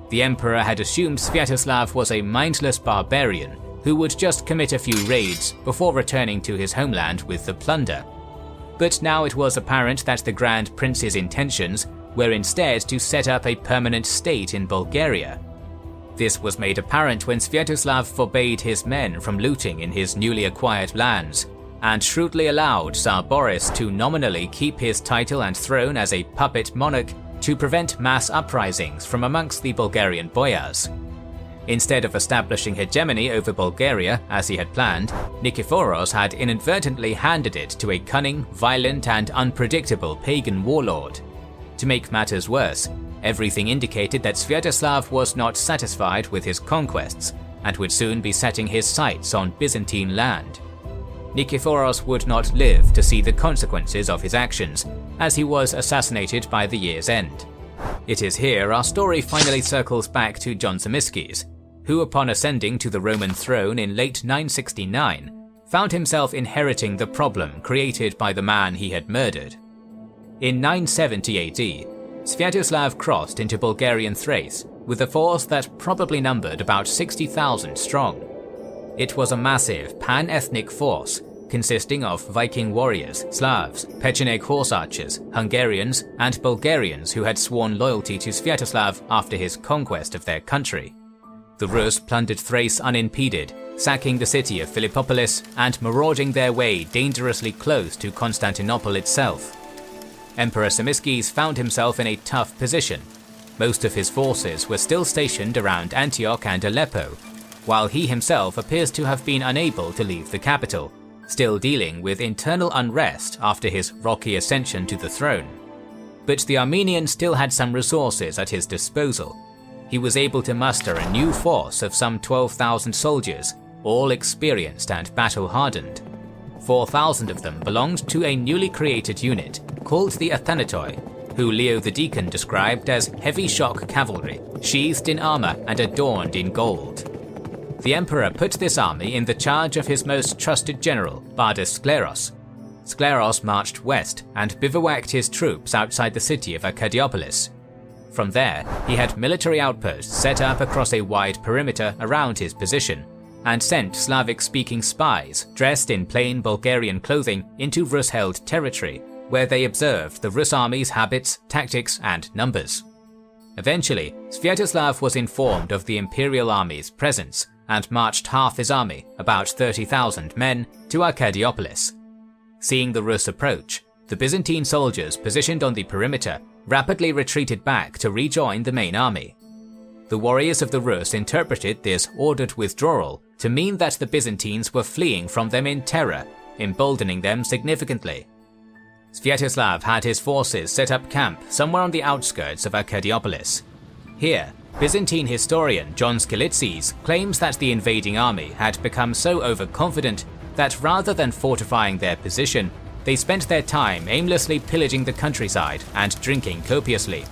The emperor had assumed Sviatoslav was a mindless barbarian who would just commit a few raids before returning to his homeland with the plunder. But now it was apparent that the Grand Prince's intentions were instead to set up a permanent state in Bulgaria. This was made apparent when Sviatoslav forbade his men from looting in his newly acquired lands, and shrewdly allowed Tsar Boris to nominally keep his title and throne as a puppet monarch to prevent mass uprisings from amongst the Bulgarian boyars. Instead of establishing hegemony over Bulgaria as he had planned, Nikephoros had inadvertently handed it to a cunning, violent and unpredictable pagan warlord. To make matters worse, everything indicated that Sviatoslav was not satisfied with his conquests and would soon be setting his sights on Byzantine land. Nikephoros would not live to see the consequences of his actions, as he was assassinated by the year's end. It is here our story finally circles back to John Zimisces, who upon ascending to the Roman throne in late 969, found himself inheriting the problem created by the man he had murdered. In 970 AD, Sviatoslav crossed into Bulgarian Thrace with a force that probably numbered about 60,000 strong. It was a massive pan-ethnic force consisting of Viking warriors, Slavs, Pecheneg horse archers, Hungarians, and Bulgarians who had sworn loyalty to Sviatoslav after his conquest of their country. The Rus plundered Thrace unimpeded, sacking the city of Philippopolis and marauding their way dangerously close to Constantinople itself. Emperor Tzimiskes found himself in a tough position. Most of his forces were still stationed around Antioch and Aleppo, while he himself appears to have been unable to leave the capital, still dealing with internal unrest after his rocky ascension to the throne. But the Armenian still had some resources at his disposal. He was able to muster a new force of some 12,000 soldiers, all experienced and battle-hardened. 4,000 of them belonged to a newly created unit called the Athanatoi, who Leo the Deacon described as heavy shock cavalry, sheathed in armor and adorned in gold. The emperor put this army in the charge of his most trusted general, Bardas Skleros. Skleros marched west and bivouacked his troops outside the city of Arkediopolis. From there, he had military outposts set up across a wide perimeter around his position, and sent Slavic-speaking spies dressed in plain Bulgarian clothing into Rus-held territory, where they observed the Rus army's habits, tactics, and numbers. Eventually, Sviatoslav was informed of the imperial army's presence and marched half his army, about 30,000 men, to Arkediopolis. Seeing the Rus approach, the Byzantine soldiers positioned on the perimeter rapidly retreated back to rejoin the main army. The warriors of the Rus interpreted this ordered withdrawal to mean that the Byzantines were fleeing from them in terror, emboldening them significantly. Sviatoslav had his forces set up camp somewhere on the outskirts of Arkediopolis. Here, Byzantine historian John Skilitzes claims that the invading army had become so overconfident that rather than fortifying their position, they spent their time aimlessly pillaging the countryside and drinking copiously.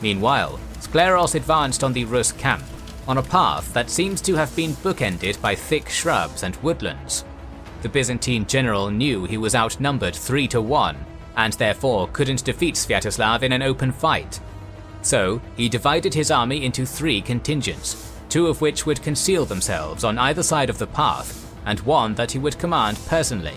Meanwhile, Skleros advanced on the Rus camp, on a path that seems to have been bookended by thick shrubs and woodlands. The Byzantine general knew he was outnumbered 3-1, and therefore couldn't defeat Sviatoslav in an open fight. So, he divided his army into 3 contingents, 2 of which would conceal themselves on either side of the path, and one that he would command personally.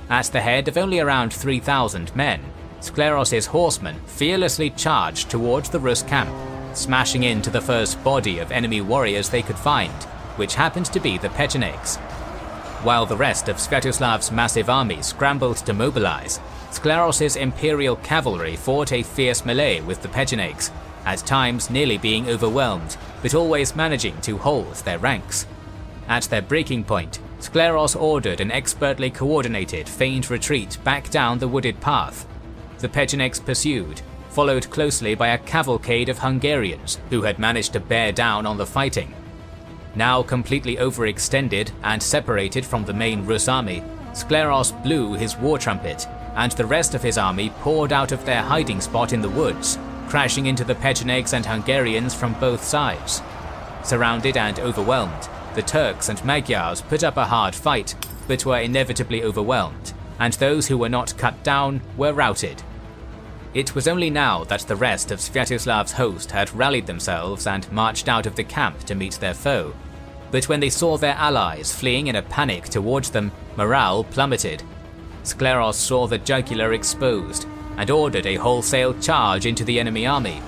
At the head of only around 3,000 men, Skleros' horsemen fearlessly charged towards the Rus camp, smashing into the first body of enemy warriors they could find, which happened to be the Pechenegs. While the rest of Sviatoslav's massive army scrambled to mobilize, Skleros' imperial cavalry fought a fierce melee with the Pechenegs, at times nearly being overwhelmed, but always managing to hold their ranks. At their breaking point, Skleros ordered an expertly coordinated feigned retreat back down the wooded path. The Pechenegs pursued, followed closely by a cavalcade of Hungarians who had managed to bear down on the fighting. Now completely overextended and separated from the main Rus army, Skleros blew his war trumpet, and the rest of his army poured out of their hiding spot in the woods, crashing into the Pechenegs and Hungarians from both sides. Surrounded and overwhelmed, the Turks and Magyars put up a hard fight, but were inevitably overwhelmed, and those who were not cut down were routed. It was only now that the rest of Sviatoslav's host had rallied themselves and marched out of the camp to meet their foe. But when they saw their allies fleeing in a panic towards them, morale plummeted. Skleros saw the jugular exposed and ordered a wholesale charge into the enemy army.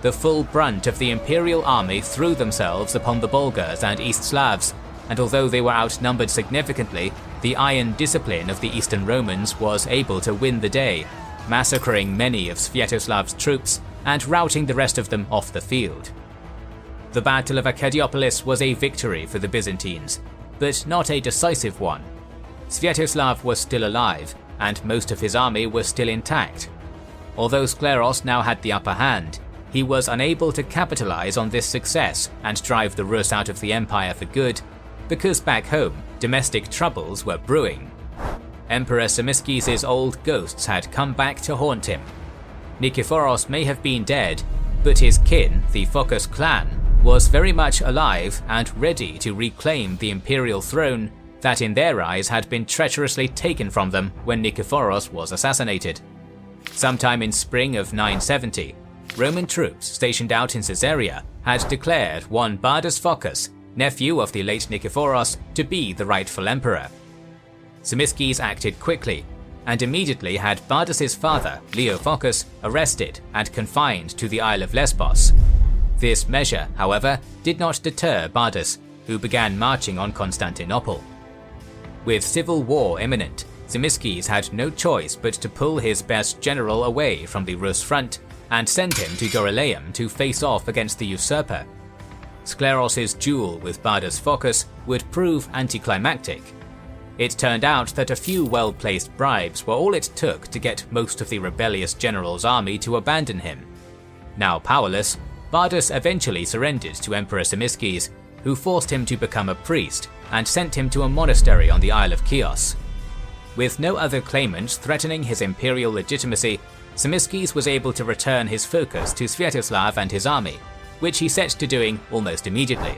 The full brunt of the imperial army threw themselves upon the Bulgars and East Slavs, and although they were outnumbered significantly, the iron discipline of the Eastern Romans was able to win the day, massacring many of Sviatoslav's troops and routing the rest of them off the field. The Battle of Arkediopolis was a victory for the Byzantines, but not a decisive one. Sviatoslav was still alive, and most of his army was still intact. Although Skleros now had the upper hand, he was unable to capitalize on this success and drive the Rus out of the empire for good, because back home, domestic troubles were brewing. Emperor Tzimiskes' old ghosts had come back to haunt him. Nikephoros may have been dead, but his kin, the Phocas clan, was very much alive and ready to reclaim the imperial throne that in their eyes had been treacherously taken from them when Nikephoros was assassinated. Sometime in spring of 970, Roman troops stationed out in Caesarea had declared one Bardas Phocas, nephew of the late Nikephoros, to be the rightful emperor. Tzimiskes acted quickly, and immediately had Bardas' father, Leo Phocas, arrested and confined to the Isle of Lesbos. This measure, however, did not deter Bardas, who began marching on Constantinople. With civil war imminent, Tzimiskes had no choice but to pull his best general away from the Rus front and send him to Dorylaeum to face off against the usurper. Skleros's duel with Bardas Phocas would prove anticlimactic. It turned out that a few well-placed bribes were all it took to get most of the rebellious general's army to abandon him. Now powerless, Bardas eventually surrendered to Emperor Tzimiskes, who forced him to become a priest and sent him to a monastery on the Isle of Chios. With no other claimants threatening his imperial legitimacy, Tzimiskes was able to return his focus to Sviatoslav and his army, which he set to doing almost immediately.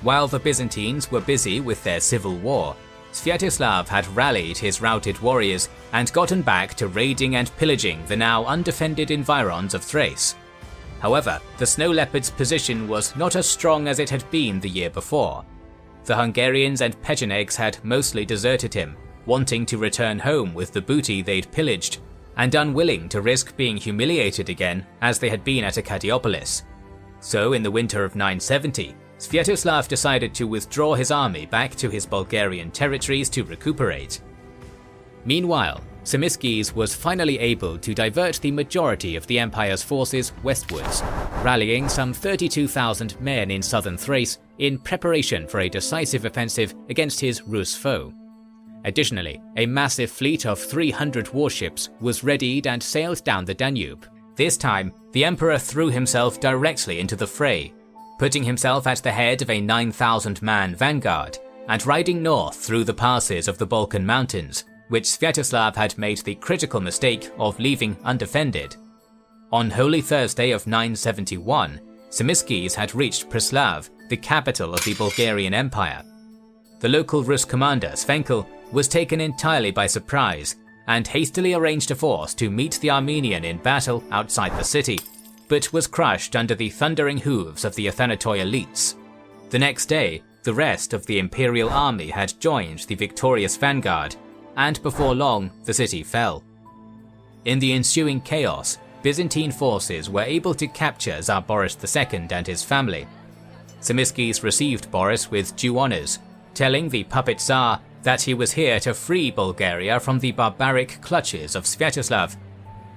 While the Byzantines were busy with their civil war, Sviatoslav had rallied his routed warriors and gotten back to raiding and pillaging the now undefended environs of Thrace. However, the Snow Leopard's position was not as strong as it had been the year before. The Hungarians and Pechenegs had mostly deserted him, wanting to return home with the booty they'd pillaged, and unwilling to risk being humiliated again as they had been at Acadiopolis. So in the winter of 970, Sviatoslav decided to withdraw his army back to his Bulgarian territories to recuperate. Meanwhile, Tzimiskes was finally able to divert the majority of the empire's forces westwards, rallying some 32,000 men in southern Thrace in preparation for a decisive offensive against his Rus foe. Additionally, a massive fleet of 300 warships was readied and sailed down the Danube. This time, the emperor threw himself directly into the fray, putting himself at the head of a 9,000-man vanguard and riding north through the passes of the Balkan Mountains, which Sviatoslav had made the critical mistake of leaving undefended. On Holy Thursday of 971, Tzimiskes had reached Preslav, the capital of the Bulgarian Empire. The local Rus commander Svenkel was taken entirely by surprise and hastily arranged a force to meet the Armenian in battle outside the city, but was crushed under the thundering hooves of the Athanatoi elites. The next day, the rest of the imperial army had joined the victorious vanguard, and before long the city fell. In the ensuing chaos, Byzantine forces were able to capture Tsar Boris II and his family. Tzimiskes received Boris with due honors, telling the puppet Tsar that he was here to free Bulgaria from the barbaric clutches of Sviatoslav.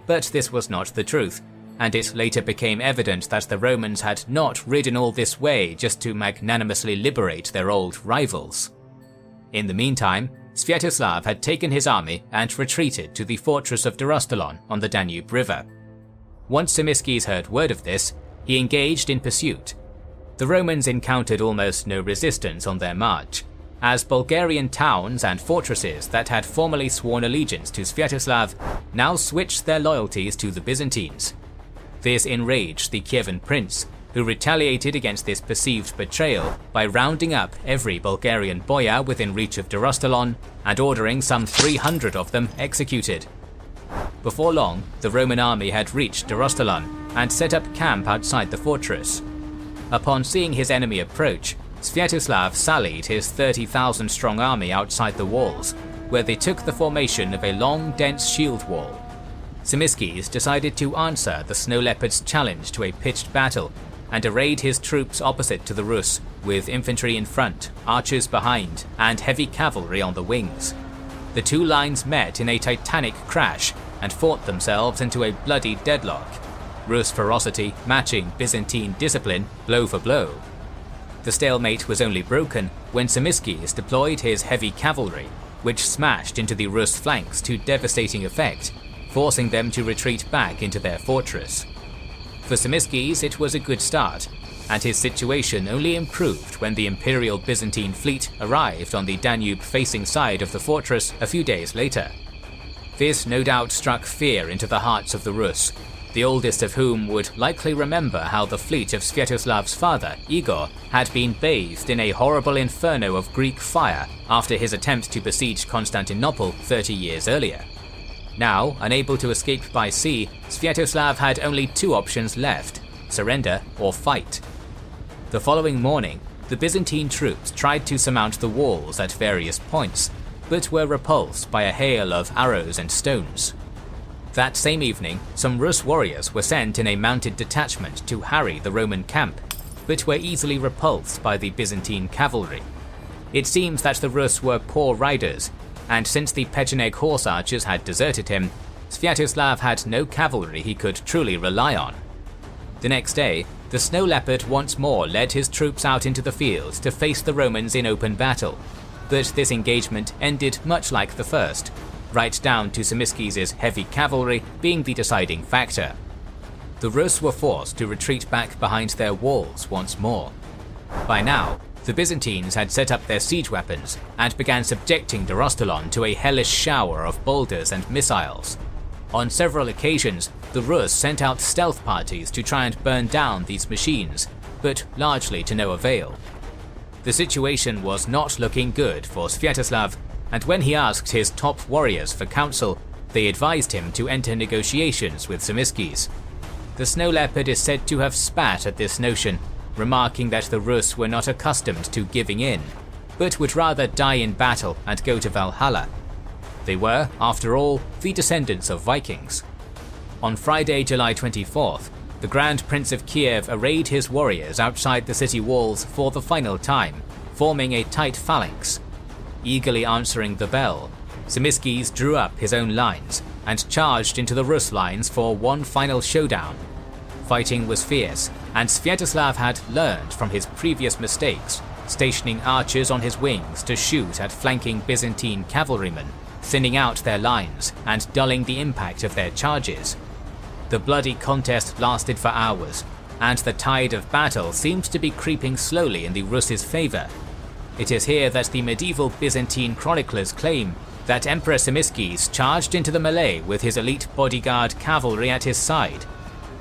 But this was not the truth, and it later became evident that the Romans had not ridden all this way just to magnanimously liberate their old rivals. In the meantime, Sviatoslav had taken his army and retreated to the fortress of Dorostalon on the Danube River. Once Tzimiskes heard word of this, he engaged in pursuit. The Romans encountered almost no resistance on their march, as Bulgarian towns and fortresses that had formerly sworn allegiance to Sviatoslav now switched their loyalties to the Byzantines. This enraged the Kievan prince, who retaliated against this perceived betrayal by rounding up every Bulgarian boyar within reach of Dorostalon and ordering some 300 of them executed. Before long, the Roman army had reached Dorostalon and set up camp outside the fortress. Upon seeing his enemy approach, Sviatoslav sallied his 30,000-strong army outside the walls, where they took the formation of a long, dense shield wall. Tzimiskes decided to answer the Snow Leopard's challenge to a pitched battle and arrayed his troops opposite to the Rus, with infantry in front, archers behind, and heavy cavalry on the wings. The two lines met in a titanic crash and fought themselves into a bloody deadlock, Rus ferocity matching Byzantine discipline blow for blow. The stalemate was only broken when Tzimiskes deployed his heavy cavalry, which smashed into the Rus flanks to devastating effect, forcing them to retreat back into their fortress. For Tzimiskes it was a good start, and his situation only improved when the Imperial Byzantine fleet arrived on the Danube-facing side of the fortress a few days later. This no doubt struck fear into the hearts of the Rus, the oldest of whom would likely remember how the fleet of Sviatoslav's father, Igor, had been bathed in a horrible inferno of Greek fire after his attempt to besiege Constantinople 30 years earlier. Now, unable to escape by sea, Sviatoslav had only two options left: surrender or fight. The following morning, the Byzantine troops tried to surmount the walls at various points, but were repulsed by a hail of arrows and stones. That same evening, some Rus warriors were sent in a mounted detachment to harry the Roman camp. but were easily repulsed by the Byzantine cavalry. It seems that the Rus were poor riders, and since the Pecheneg horse archers had deserted him, Sviatoslav had no cavalry he could truly rely on. The next day, the Snow Leopard once more led his troops out into the field to face the Romans in open battle, but this engagement ended much like the first, right down to Tzimiskes' heavy cavalry being the deciding factor. The Rus were forced to retreat back behind their walls once more. By now, the Byzantines had set up their siege weapons and began subjecting Dorostelon to a hellish shower of boulders and missiles. On several occasions, the Rus sent out stealth parties to try and burn down these machines, but largely to no avail. The situation was not looking good for Sviatoslav, and when he asked his top warriors for counsel, they advised him to enter negotiations with Tzimiskes. The Snow Leopard is said to have spat at this notion, remarking that the Rus were not accustomed to giving in, but would rather die in battle and go to Valhalla. They were, after all, the descendants of Vikings. On Friday, July 24th, the Grand Prince of Kiev arrayed his warriors outside the city walls for the final time, forming a tight phalanx. Eagerly answering the bell, Tzimiskes drew up his own lines and charged into the Rus lines for one final showdown. Fighting was fierce, and Sviatoslav had learned from his previous mistakes, stationing archers on his wings to shoot at flanking Byzantine cavalrymen, thinning out their lines and dulling the impact of their charges. The bloody contest lasted for hours, and the tide of battle seemed to be creeping slowly in the Rus' favour. It is here that the medieval Byzantine chroniclers claim that Emperor Tzimiskes charged into the melee with his elite bodyguard cavalry at his side.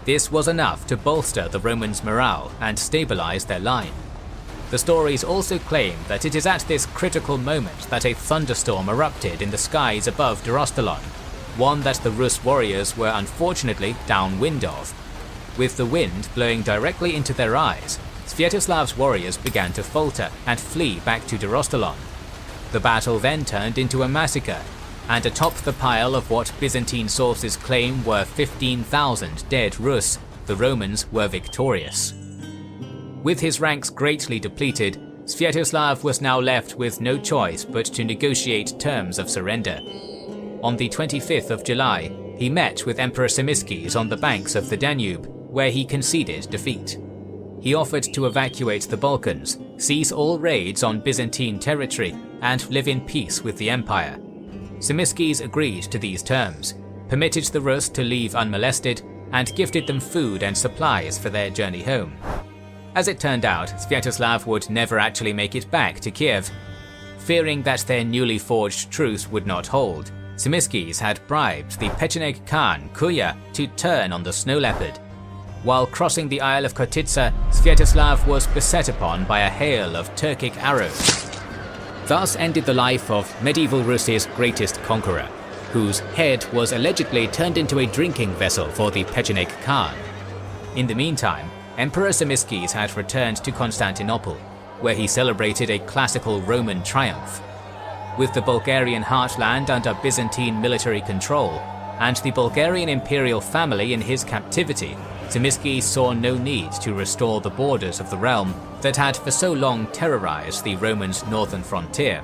This was enough to bolster the Romans' morale and stabilize their line. The stories also claim that it is at this critical moment that a thunderstorm erupted in the skies above Dorostelon, one that the Rus warriors were unfortunately downwind of. With the wind blowing directly into their eyes, Sviatoslav's warriors began to falter and flee back to Dorostelon. The battle then turned into a massacre, and atop the pile of what Byzantine sources claim were 15,000 dead Rus, the Romans were victorious. With his ranks greatly depleted, Sviatoslav was now left with no choice but to negotiate terms of surrender. On the 25th of July, he met with Emperor Tzimiskes on the banks of the Danube, where he conceded defeat. He offered to evacuate the Balkans, cease all raids on Byzantine territory, and live in peace with the empire. Tzimiskes agreed to these terms, permitted the Rus to leave unmolested, and gifted them food and supplies for their journey home. As it turned out, Sviatoslav would never actually make it back to Kiev. Fearing that their newly forged truce would not hold, Tzimiskes had bribed the Pecheneg Khan Kuya to turn on the Snow Leopard. While crossing the Isle of Khotitsa, Sviatoslav was beset upon by a hail of Turkic arrows. Thus ended the life of medieval Rus's greatest conqueror, whose head was allegedly turned into a drinking vessel for the Pecheneg Khan. In the meantime, Emperor Tzimiskes had returned to Constantinople, where he celebrated a classical Roman triumph. With the Bulgarian heartland under Byzantine military control, and the Bulgarian imperial family in his captivity, Tzimiskes saw no need to restore the borders of the realm that had for so long terrorized the Romans' northern frontier.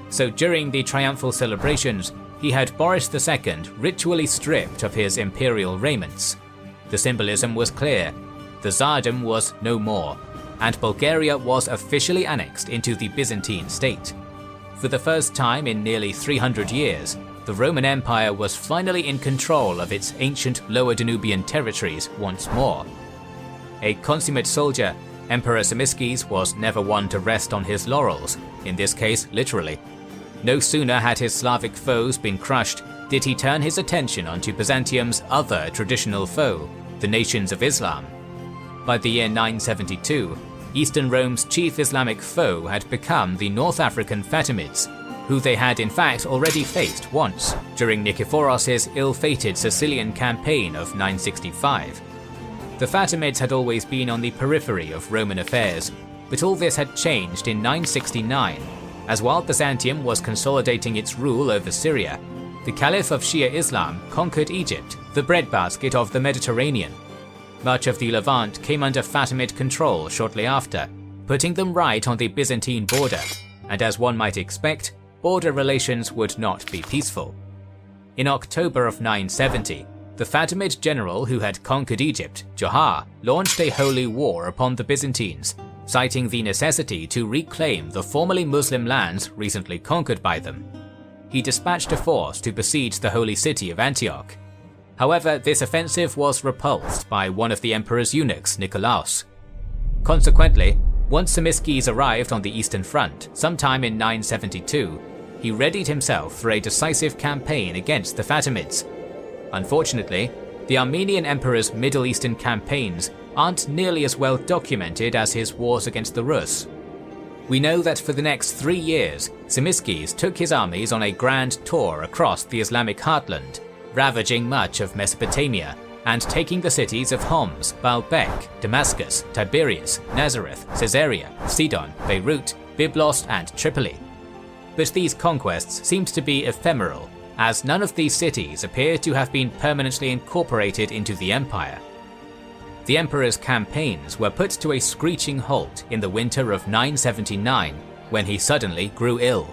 So during the triumphal celebrations, he had Boris II ritually stripped of his imperial raiments. The symbolism was clear. The Tsardom was no more, and Bulgaria was officially annexed into the Byzantine state. For the first time in nearly 300 years, the Roman Empire was finally in control of its ancient Lower Danubian territories once more. A consummate soldier, Emperor Tzimiskes was never one to rest on his laurels, in this case literally. No sooner had his Slavic foes been crushed, did he turn his attention onto Byzantium's other traditional foe, the nations of Islam. By the year 972, Eastern Rome's chief Islamic foe had become the North African Fatimids, who they had in fact already faced once during Nikephoros' ill-fated Sicilian campaign of 965. The Fatimids had always been on the periphery of Roman affairs, but all this had changed in 969, as while Byzantium was consolidating its rule over Syria, the Caliph of Shia Islam conquered Egypt, the breadbasket of the Mediterranean. Much of the Levant came under Fatimid control shortly after, putting them right on the Byzantine border, and as one might expect, border relations would not be peaceful. In October of 970, the Fatimid general who had conquered Egypt, Johar, launched a holy war upon the Byzantines, citing the necessity to reclaim the formerly Muslim lands recently conquered by them. He dispatched a force to besiege the holy city of Antioch. However, this offensive was repulsed by one of the emperor's eunuchs, Nicolaus. Consequently, once Tzimiskes arrived on the Eastern Front sometime in 972, he readied himself for a decisive campaign against the Fatimids. Unfortunately, the Armenian emperor's Middle Eastern campaigns aren't nearly as well documented as his wars against the Rus. We know that for the next 3 years, Tzimiskes took his armies on a grand tour across the Islamic heartland, ravaging much of Mesopotamia and taking the cities of Homs, Baalbek, Damascus, Tiberias, Nazareth, Caesarea, Sidon, Beirut, Byblos, and Tripoli. But these conquests seemed to be ephemeral, as none of these cities appear to have been permanently incorporated into the empire. The emperor's campaigns were put to a screeching halt in the winter of 979 when he suddenly grew ill.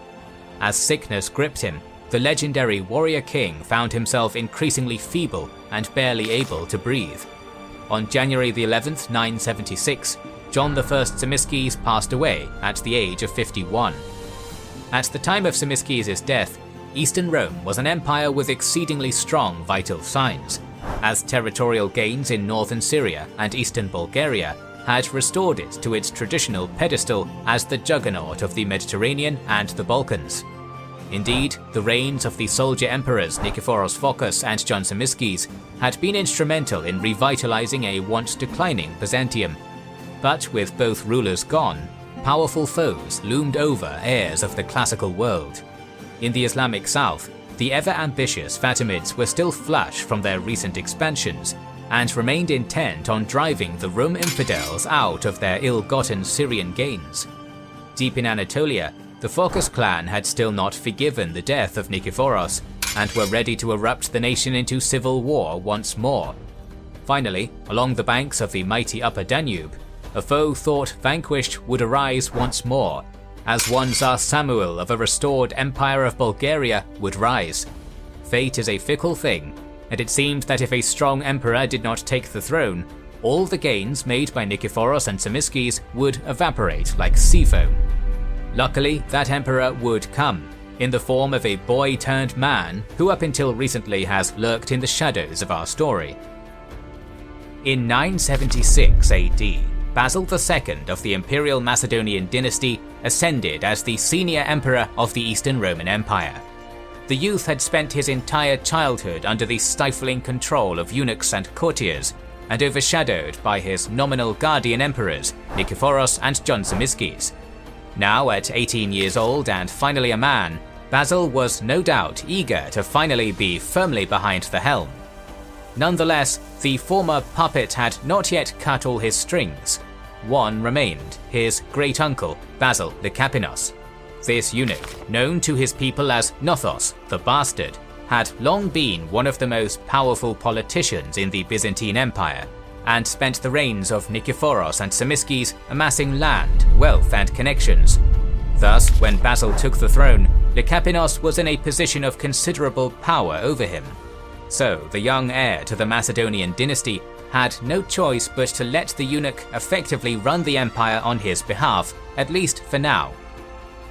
As sickness gripped him, the legendary warrior king found himself increasingly feeble and barely able to breathe. On January 11th, 976, John I Tzimiskes passed away at the age of 51. At the time of Tzimiskes' death, Eastern Rome was an empire with exceedingly strong vital signs, as territorial gains in northern Syria and eastern Bulgaria had restored it to its traditional pedestal as the juggernaut of the Mediterranean and the Balkans. Indeed, the reigns of the soldier emperors Nikephoros Phocas and John Tzimiskes had been instrumental in revitalizing a once declining Byzantium. But with both rulers gone, powerful foes loomed over heirs of the classical world. In the Islamic south, the ever-ambitious Fatimids were still flush from their recent expansions, and remained intent on driving the Rum infidels out of their ill-gotten Syrian gains. Deep in Anatolia, the Phocas clan had still not forgiven the death of Nikephoros, and were ready to erupt the nation into civil war once more. Finally, along the banks of the mighty Upper Danube, a foe thought vanquished would arise once more, as one Tsar Samuel of a restored Empire of Bulgaria would rise. Fate is a fickle thing, and it seemed that if a strong emperor did not take the throne, all the gains made by Nikephoros and Tzimiskes would evaporate like sea foam. Luckily, that emperor would come, in the form of a boy-turned-man who up until recently has lurked in the shadows of our story. In 976 AD, Basil II of the Imperial Macedonian dynasty ascended as the senior emperor of the Eastern Roman Empire. The youth had spent his entire childhood under the stifling control of eunuchs and courtiers, and overshadowed by his nominal guardian emperors, Nikephoros and John Tzimiskes. Now at 18 years old and finally a man, Basil was no doubt eager to finally be firmly behind the helm. Nonetheless, the former puppet had not yet cut all his strings. One remained, his great-uncle, Basil Lekapinos. This eunuch, known to his people as Nothos, the Bastard, had long been one of the most powerful politicians in the Byzantine Empire, and spent the reigns of Nikephoros and Tzimiskes amassing land, wealth, and connections. Thus, when Basil took the throne, Lekapinos was in a position of considerable power over him. So, the young heir to the Macedonian dynasty had no choice but to let the eunuch effectively run the empire on his behalf, at least for now.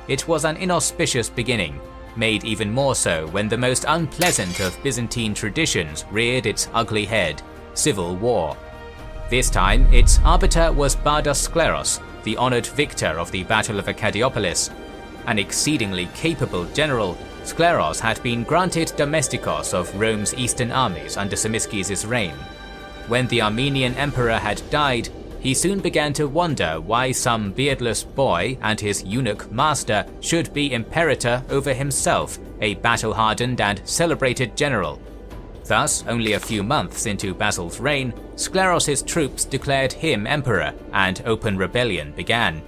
It was an inauspicious beginning, made even more so when the most unpleasant of Byzantine traditions reared its ugly head: civil war. This time, its arbiter was Bardos Skleros, the honored victor of the Battle of Archidiopolis. An exceedingly capable general, Skleros had been granted domestikos of Rome's eastern armies under Tzimiskes' reign. When the Armenian emperor had died, he soon began to wonder why some beardless boy and his eunuch master should be imperator over himself, a battle-hardened and celebrated general. Thus, only a few months into Basil's reign, Skleros' troops declared him emperor, and open rebellion began.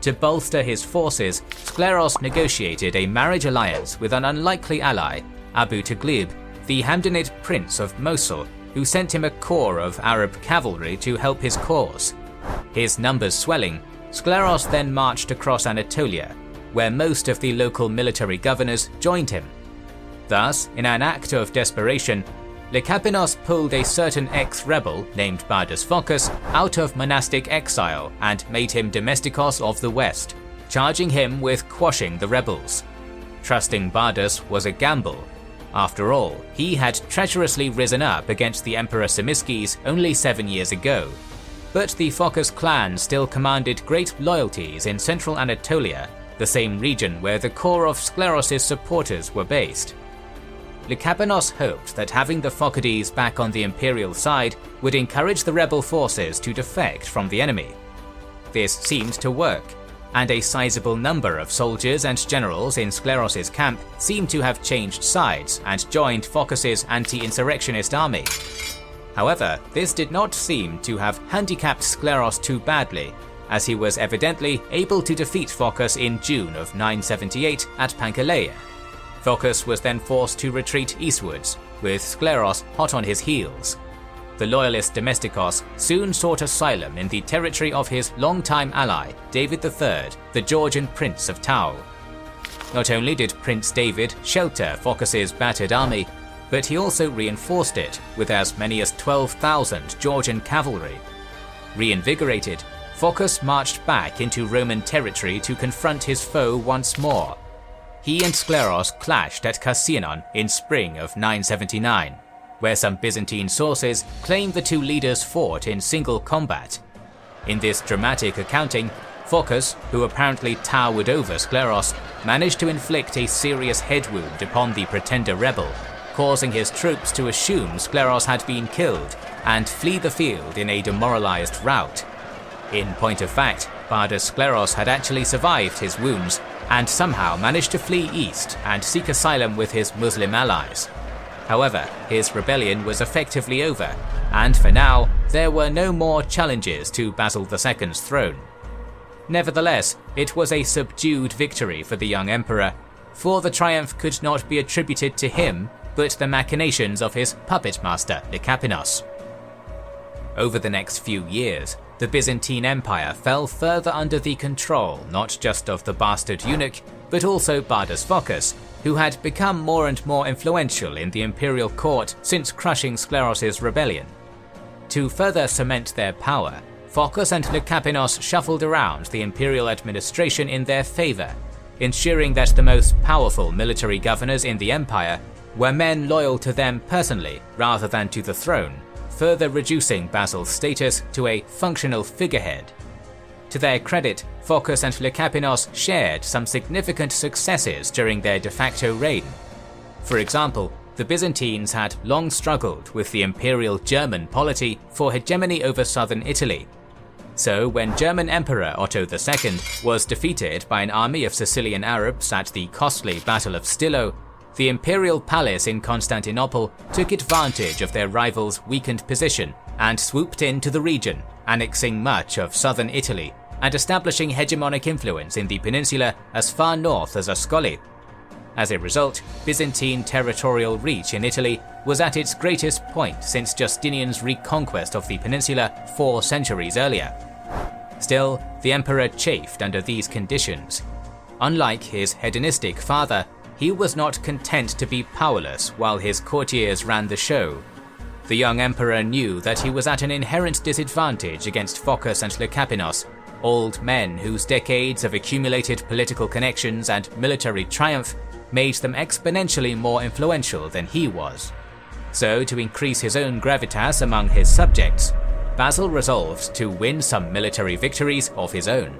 To bolster his forces, Skleros negotiated a marriage alliance with an unlikely ally, Abu Taghlib, the Hamdanid prince of Mosul, who sent him a corps of Arab cavalry to help his cause. His numbers swelling, Skleros then marched across Anatolia, where most of the local military governors joined him. Thus, in an act of desperation, Lekapenos pulled a certain ex-rebel named Bardas Phocas out of monastic exile and made him domestikos of the West, charging him with quashing the rebels. Trusting Bardas was a gamble. After all, he had treacherously risen up against the Emperor Tzimiskes only 7 years ago. But the Phocas clan still commanded great loyalties in central Anatolia, the same region where the core of Skleros' supporters were based. Lekapenos hoped that having the Phocades back on the imperial side would encourage the rebel forces to defect from the enemy. This seemed to work, and a sizable number of soldiers and generals in Skleros' camp seemed to have changed sides and joined Phocas' anti-insurrectionist army. However, this did not seem to have handicapped Skleros too badly, as he was evidently able to defeat Phocas in June of 978 at Pankaleia. Phocas was then forced to retreat eastwards, with Skleros hot on his heels. The loyalist domestikos soon sought asylum in the territory of his longtime ally, David III, the Georgian Prince of Tau. Not only did Prince David shelter Phocas' battered army, but he also reinforced it with as many as 12,000 Georgian cavalry. Reinvigorated, Phocas marched back into Roman territory to confront his foe once more. He and Skleros clashed at Kasyanon in spring of 979, where some Byzantine sources claim the two leaders fought in single combat. In this dramatic accounting, Phocas, who apparently towered over Skleros, managed to inflict a serious head wound upon the pretender rebel, causing his troops to assume Skleros had been killed and flee the field in a demoralized rout. In point of fact, Bardas Skleros had actually survived his wounds and somehow managed to flee east and seek asylum with his Muslim allies. However, his rebellion was effectively over, and for now, there were no more challenges to Basil II's throne. Nevertheless, it was a subdued victory for the young emperor, for the triumph could not be attributed to him, but the machinations of his puppet master Lekapenos. Over the next few years, the Byzantine Empire fell further under the control not just of the bastard eunuch, but also Bardas Phocas, who had become more and more influential in the imperial court since crushing Skleros' rebellion. To further cement their power, Phocas and Lekapenos shuffled around the imperial administration in their favor, ensuring that the most powerful military governors in the empire were men loyal to them personally rather than to the throne, further reducing Basil's status to a functional figurehead. To their credit, Phocas and Lekapenos shared some significant successes during their de facto reign. For example, the Byzantines had long struggled with the imperial German polity for hegemony over southern Italy. So when German Emperor Otto II was defeated by an army of Sicilian Arabs at the costly Battle of Stilo, the imperial palace in Constantinople took advantage of their rival's weakened position and swooped into the region, annexing much of southern Italy and establishing hegemonic influence in the peninsula as far north as Ascoli. As a result, Byzantine territorial reach in Italy was at its greatest point since Justinian's reconquest of the peninsula 4 centuries earlier. Still, the emperor chafed under these conditions. Unlike his hedonistic father, he was not content to be powerless while his courtiers ran the show. The young emperor knew that he was at an inherent disadvantage against Phocas and Lekapenos, old men whose decades of accumulated political connections and military triumph made them exponentially more influential than he was. So, to increase his own gravitas among his subjects, Basil resolved to win some military victories of his own.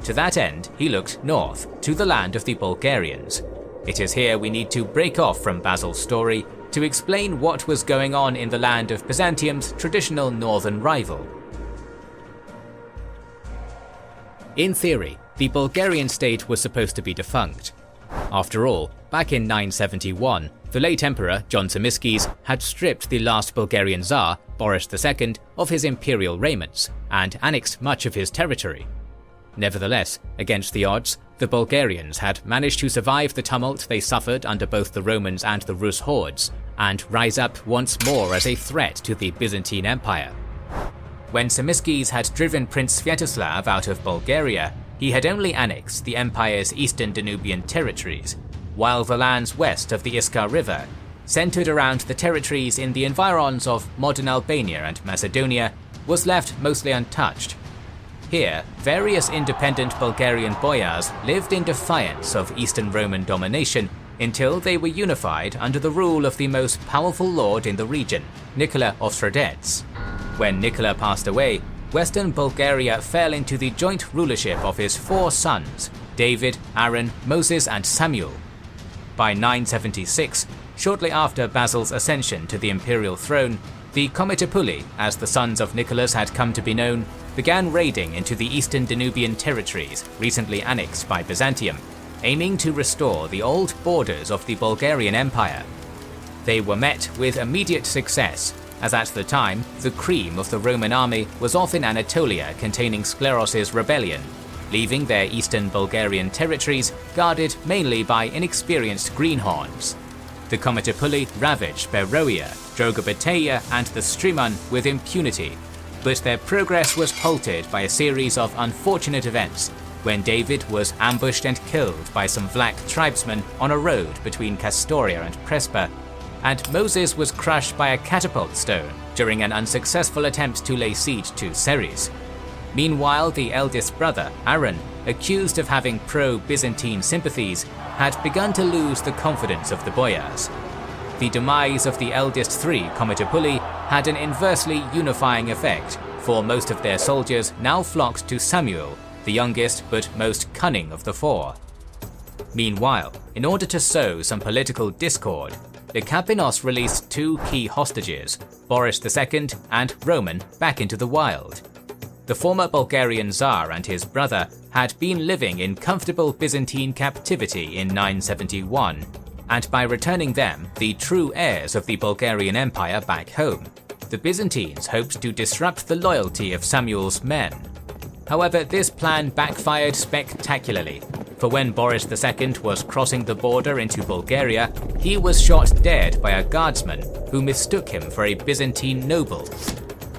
To that end, he looked north, to the land of the Bulgarians. It is here we need to break off from Basil's story to explain what was going on in the land of Byzantium's traditional northern rival. In theory, the Bulgarian state was supposed to be defunct. After all, back in 971, the late emperor John Tzimiskes had stripped the last Bulgarian Tsar, Boris II, of his imperial raiments and annexed much of his territory. Nevertheless, against the odds, The Bulgarians had managed to survive the tumult they suffered under both the Romans and the Rus hordes, and rise up once more as a threat to the Byzantine Empire. When Tzimiskes had driven Prince Sviatoslav out of Bulgaria, he had only annexed the empire's eastern Danubian territories, while the lands west of the Iskar River, centered around the territories in the environs of modern Albania and Macedonia, was left mostly untouched. Here, various independent Bulgarian boyars lived in defiance of Eastern Roman domination until they were unified under the rule of the most powerful lord in the region, Nicola of Sredets. When Nicola passed away, Western Bulgaria fell into the joint rulership of his 4 sons, David, Aaron, Moses and Samuel. By 976, shortly after Basil's ascension to the imperial throne, the Komitopuli, as the sons of Nicholas had come to be known, began raiding into the eastern Danubian territories recently annexed by Byzantium, aiming to restore the old borders of the Bulgarian Empire. They were met with immediate success, as at the time, the cream of the Roman army was off in Anatolia containing Skleros's rebellion, leaving their eastern Bulgarian territories guarded mainly by inexperienced greenhorns. The Komitopuli ravaged Beroia, Drogobateia and the Striman with impunity, but their progress was halted by a series of unfortunate events when David was ambushed and killed by some Vlach tribesmen on a road between Kastoria and Prespa, and Moses was crushed by a catapult stone during an unsuccessful attempt to lay siege to Ceres. Meanwhile, the eldest brother, Aaron, accused of having pro-Byzantine sympathies, had begun to lose the confidence of the boyars. The demise of the eldest 3 Komitopuli had an inversely unifying effect, for most of their soldiers now flocked to Samuel, the youngest but most cunning of the 4. Meanwhile, in order to sow some political discord, Lekapinos released 2 key hostages, Boris II and Roman, back into the wild. The former Bulgarian Tsar and his brother had been living in comfortable Byzantine captivity in 971, and by returning them, the true heirs of the Bulgarian Empire, back home, the Byzantines hoped to disrupt the loyalty of Samuel's men. However, this plan backfired spectacularly, for when Boris II was crossing the border into Bulgaria, he was shot dead by a guardsman who mistook him for a Byzantine noble.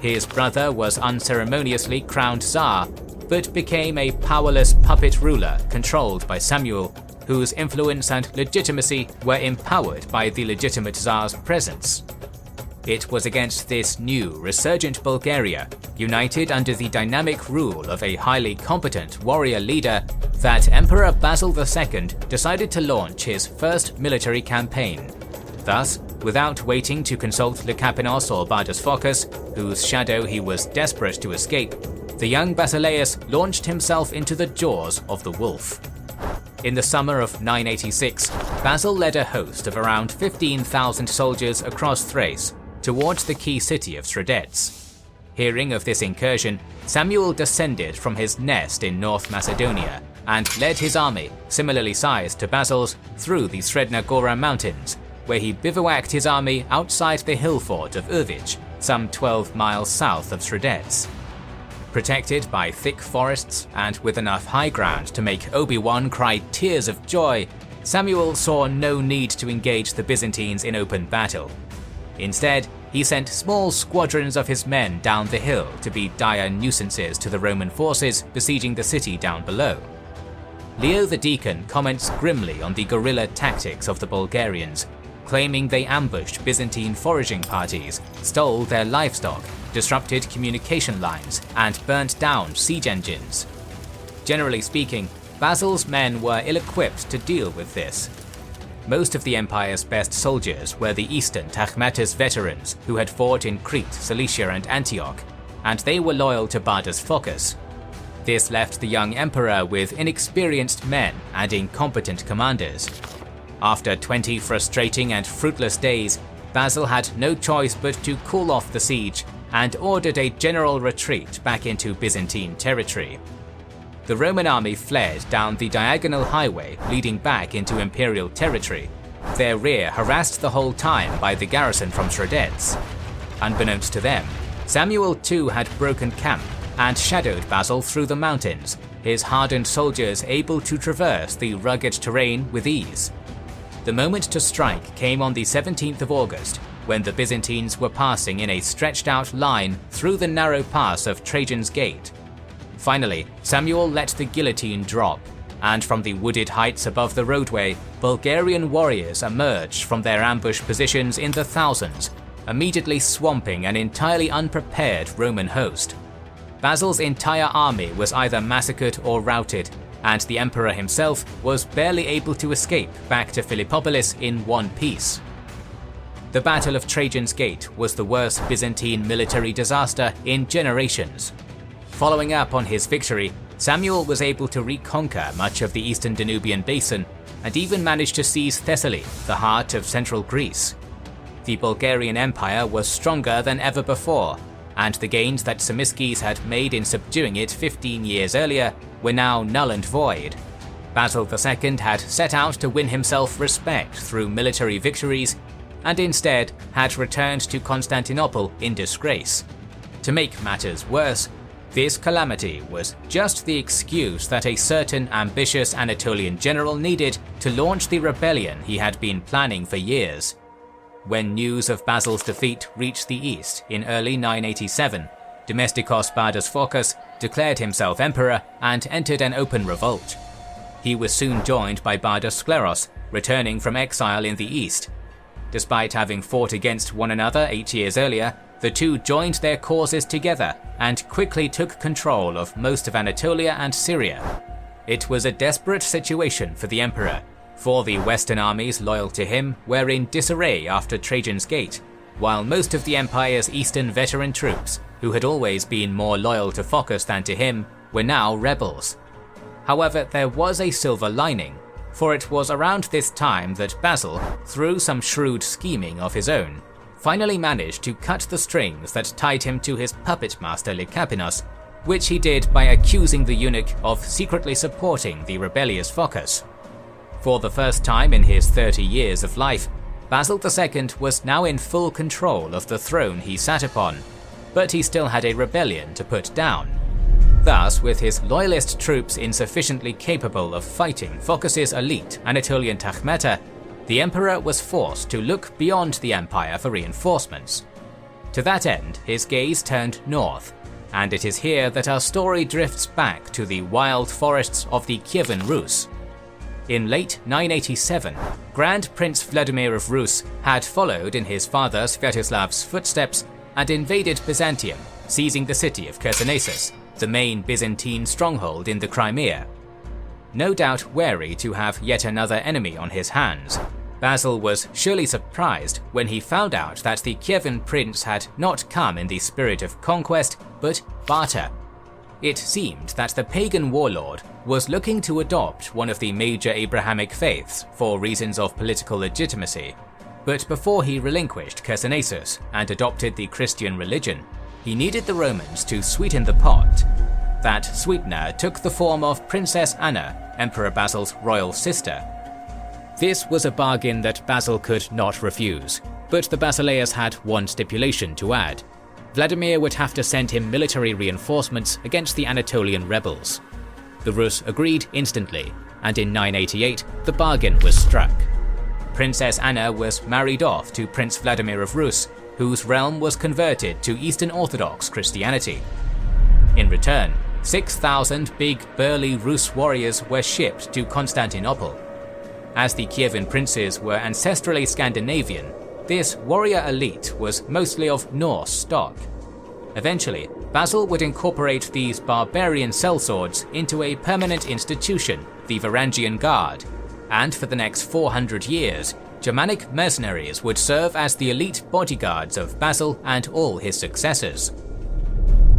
His brother was unceremoniously crowned Tsar, but became a powerless puppet ruler controlled by Samuel, whose influence and legitimacy were empowered by the legitimate Tsar's presence. It was against this new, resurgent Bulgaria, united under the dynamic rule of a highly competent warrior leader, that Emperor Basil II decided to launch his first military campaign. Thus, without waiting to consult Lekapinos or Bardas Phocas, whose shadow he was desperate to escape, the young Basileus launched himself into the jaws of the wolf. In the summer of 986, Basil led a host of around 15,000 soldiers across Thrace towards the key city of Sredets. Hearing of this incursion, Samuel descended from his nest in North Macedonia and led his army, similarly sized to Basil's, through the Sredna Gora mountains, where he bivouacked his army outside the hill fort of Urvic, some 12 miles south of Sredets. Protected by thick forests and with enough high ground to make Obi-Wan cry tears of joy, Samuel saw no need to engage the Byzantines in open battle. Instead, he sent small squadrons of his men down the hill to be dire nuisances to the Roman forces besieging the city down below. Leo the Deacon comments grimly on the guerrilla tactics of the Bulgarians, claiming they ambushed Byzantine foraging parties, stole their livestock, disrupted communication lines, and burnt down siege engines. Generally speaking, Basil's men were ill-equipped to deal with this. Most of the empire's best soldiers were the eastern Tachmatus veterans who had fought in Crete, Cilicia and Antioch, and they were loyal to Bardas Phocas. This left the young emperor with inexperienced men and incompetent commanders. After 20 frustrating and fruitless days, Basil had no choice but to cool off the siege and ordered a general retreat back into Byzantine territory. The Roman army fled down the diagonal highway leading back into imperial territory, their rear harassed the whole time by the garrison from Sredets. Unbeknownst to them, Samuel too had broken camp and shadowed Basil through the mountains, his hardened soldiers able to traverse the rugged terrain with ease. The moment to strike came on the 17th of August, when the Byzantines were passing in a stretched-out line through the narrow pass of Trajan's Gate. Finally, Samuel let the guillotine drop, and from the wooded heights above the roadway, Bulgarian warriors emerged from their ambush positions in the thousands, immediately swamping an entirely unprepared Roman host. Basil's entire army was either massacred or routed, and the emperor himself was barely able to escape back to Philippopolis in one piece. The Battle of Trajan's Gate was the worst Byzantine military disaster in generations. Following up on his victory, Samuel was able to reconquer much of the eastern Danubian basin and even managed to seize Thessaly, the heart of central Greece. The Bulgarian Empire was stronger than ever before, and the gains that Tzimiskes had made in subduing it 15 years earlier were now null and void. Basil II had set out to win himself respect through military victories, and instead had returned to Constantinople in disgrace. To make matters worse, this calamity was just the excuse that a certain ambitious Anatolian general needed to launch the rebellion he had been planning for years. When news of Basil's defeat reached the east in early 987, Domestikos Bardas Phocas declared himself emperor and entered an open revolt. He was soon joined by Bardas Skleros, returning from exile in the east. Despite having fought against one another 8 years earlier, the two joined their causes together and quickly took control of most of Anatolia and Syria. It was a desperate situation for the emperor, for the western armies loyal to him were in disarray after Trajan's Gate, while most of the empire's eastern veteran troops, who had always been more loyal to Phocas than to him, were now rebels. However, there was a silver lining, for it was around this time that Basil, through some shrewd scheming of his own, finally managed to cut the strings that tied him to his puppet master Lycapinos, which he did by accusing the eunuch of secretly supporting the rebellious Phocas. For the first time in his 30 years of life, Basil II was now in full control of the throne he sat upon, but he still had a rebellion to put down. Thus, with his loyalist troops insufficiently capable of fighting Phocas's elite Anatolian Takhmeta, the emperor was forced to look beyond the empire for reinforcements. To that end, his gaze turned north, and it is here that our story drifts back to the wild forests of the Kievan Rus. In late 987, Grand Prince Vladimir of Rus had followed in his father Sviatoslav's footsteps and invaded Byzantium, seizing the city of Chersonesus, the main Byzantine stronghold in the Crimea. No doubt wary to have yet another enemy on his hands, Basil was surely surprised when he found out that the Kievan prince had not come in the spirit of conquest, but barter. It seemed that the pagan warlord was looking to adopt one of the major Abrahamic faiths for reasons of political legitimacy, but before he relinquished Chersonesus and adopted the Christian religion, he needed the Romans to sweeten the pot. That sweetener took the form of Princess Anna, Emperor Basil's royal sister. This was a bargain that Basil could not refuse, but the Basileus had one stipulation to add. Vladimir would have to send him military reinforcements against the Anatolian rebels. The Rus agreed instantly, and in 988 the bargain was struck. Princess Anna was married off to Prince Vladimir of Rus, whose realm was converted to Eastern Orthodox Christianity. In return, 6,000 big burly Rus warriors were shipped to Constantinople. As the Kievan princes were ancestrally Scandinavian, this warrior elite was mostly of Norse stock. Eventually, Basil would incorporate these barbarian sellswords into a permanent institution, the Varangian Guard, and for the next 400 years, Germanic mercenaries would serve as the elite bodyguards of Basil and all his successors.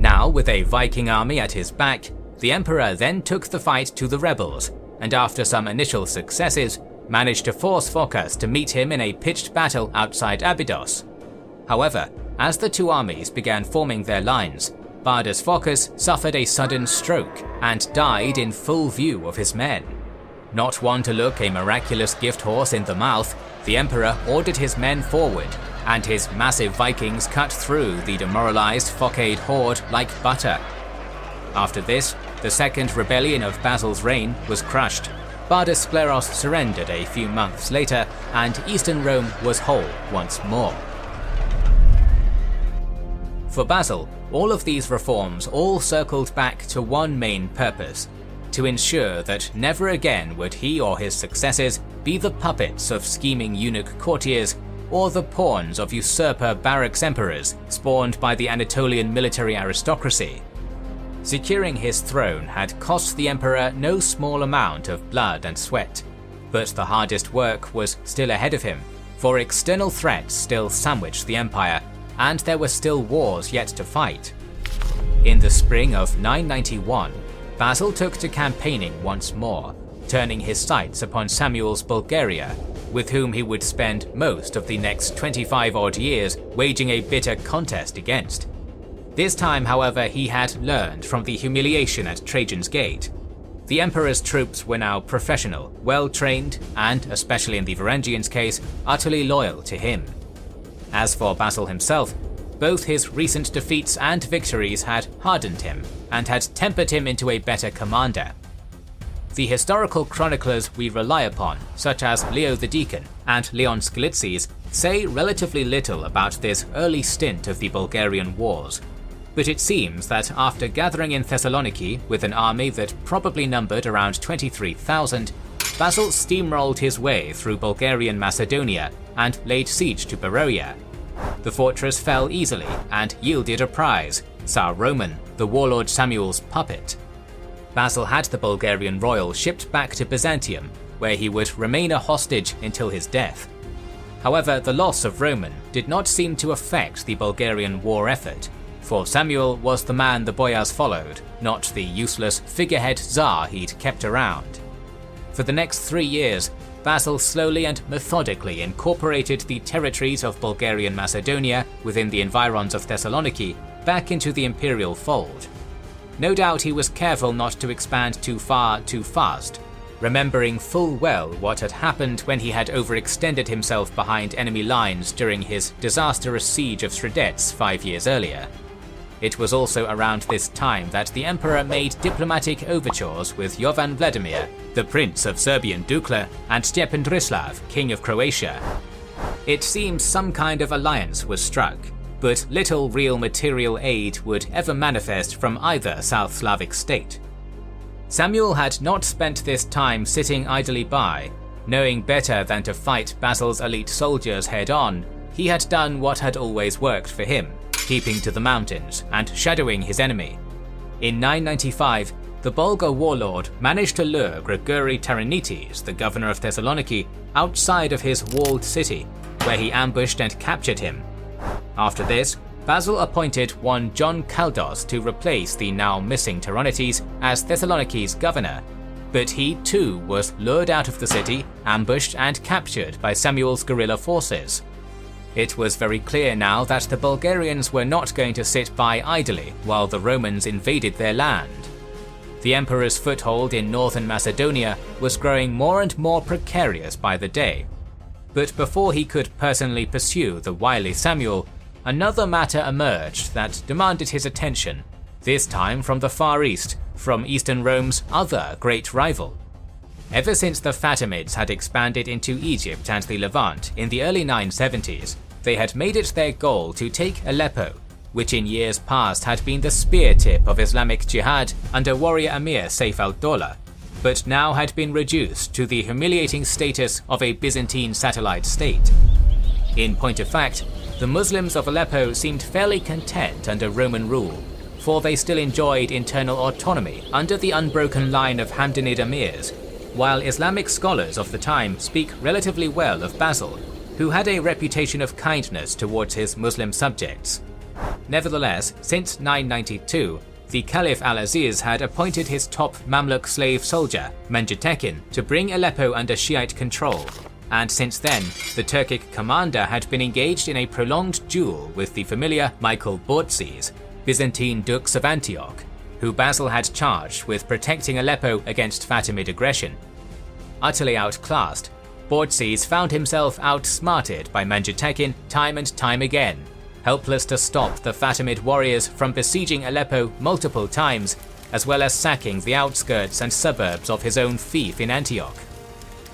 Now, with a Viking army at his back, the emperor then took the fight to the rebels, and after some initial successes, managed to force Phocas to meet him in a pitched battle outside Abydos. However, as the two armies began forming their lines, Bardas Phocas suffered a sudden stroke and died in full view of his men. Not one to look a miraculous gift horse in the mouth, the emperor ordered his men forward, and his massive Vikings cut through the demoralized Phocade horde like butter. After this, The second rebellion of Basil's reign was crushed. Bardas Skleros surrendered a few months later, and Eastern Rome was whole once more. For Basil, all of these reforms all circled back to one main purpose: to ensure that never again would he or his successors be the puppets of scheming eunuch courtiers or the pawns of usurper barracks emperors spawned by the Anatolian military aristocracy. Securing his throne had cost the emperor no small amount of blood and sweat, but the hardest work was still ahead of him, for external threats still sandwiched the empire, and there were still wars yet to fight. In the spring of 991, Basil took to campaigning once more, turning his sights upon Samuel's Bulgaria, with whom he would spend most of the next 25-odd years waging a bitter contest against. This time, however, he had learned from the humiliation at Trajan's Gate. The emperor's troops were now professional, well-trained, and, especially in the Varangians' case, utterly loyal to him. As for Basil himself, both his recent defeats and victories had hardened him, and had tempered him into a better commander. The historical chroniclers we rely upon, such as Leo the Deacon and Leon Sklitzes, say relatively little about this early stint of the Bulgarian wars. But it seems that after gathering in Thessaloniki with an army that probably numbered around 23,000, Basil steamrolled his way through Bulgarian Macedonia and laid siege to Beroia. The fortress fell easily and yielded a prize, Tsar Roman, the warlord Samuel's puppet. Basil had the Bulgarian royal shipped back to Byzantium, where he would remain a hostage until his death. However, the loss of Roman did not seem to affect the Bulgarian war effort, for Samuel was the man the boyars followed, not the useless figurehead Tsar he'd kept around. For the next 3 years, Basil slowly and methodically incorporated the territories of Bulgarian Macedonia within the environs of Thessaloniki back into the imperial fold. No doubt he was careful not to expand too far too fast, remembering full well what had happened when he had overextended himself behind enemy lines during his disastrous siege of Sredets 5 years earlier. It was also around this time that the emperor made diplomatic overtures with Jovan Vladimir, the Prince of Serbian Dukla, and Stjepan Drislav, King of Croatia. It seems some kind of alliance was struck, but little real material aid would ever manifest from either South Slavic state. Samuel had not spent this time sitting idly by. Knowing better than to fight Basil's elite soldiers head-on, he had done what had always worked for him, keeping to the mountains and shadowing his enemy. In 995, the Bulgar warlord managed to lure Grigori Taranites, the governor of Thessaloniki, outside of his walled city, where he ambushed and captured him. After this, Basil appointed one John Kaldos to replace the now missing Taranites as Thessaloniki's governor, but he too was lured out of the city, ambushed and captured by Samuel's guerrilla forces. It was very clear now that the Bulgarians were not going to sit by idly while the Romans invaded their land. The emperor's foothold in northern Macedonia was growing more and more precarious by the day. But before he could personally pursue the wily Samuel, another matter emerged that demanded his attention, this time from the Far East, from Eastern Rome's other great rival. Ever since the Fatimids had expanded into Egypt and the Levant in the early 970s, they had made it their goal to take Aleppo, which in years past had been the spear tip of Islamic jihad under warrior Emir Saif al-Dawla, but now had been reduced to the humiliating status of a Byzantine satellite state. In point of fact, the Muslims of Aleppo seemed fairly content under Roman rule, for they still enjoyed internal autonomy under the unbroken line of Hamdanid emirs, while Islamic scholars of the time speak relatively well of Basil, who had a reputation of kindness towards his Muslim subjects. Nevertheless, since 992, the Caliph al-Aziz had appointed his top Mamluk slave soldier, Menjetekin, to bring Aleppo under Shiite control, and since then, the Turkic commander had been engaged in a prolonged duel with the familiar Michael Bortzes, Byzantine dukes of Antioch, who Basil had charged with protecting Aleppo against Fatimid aggression. Utterly outclassed, Bortzes found himself outsmarted by Menjetekin time and time again. Helpless to stop the Fatimid warriors from besieging Aleppo multiple times, as well as sacking the outskirts and suburbs of his own fief in Antioch.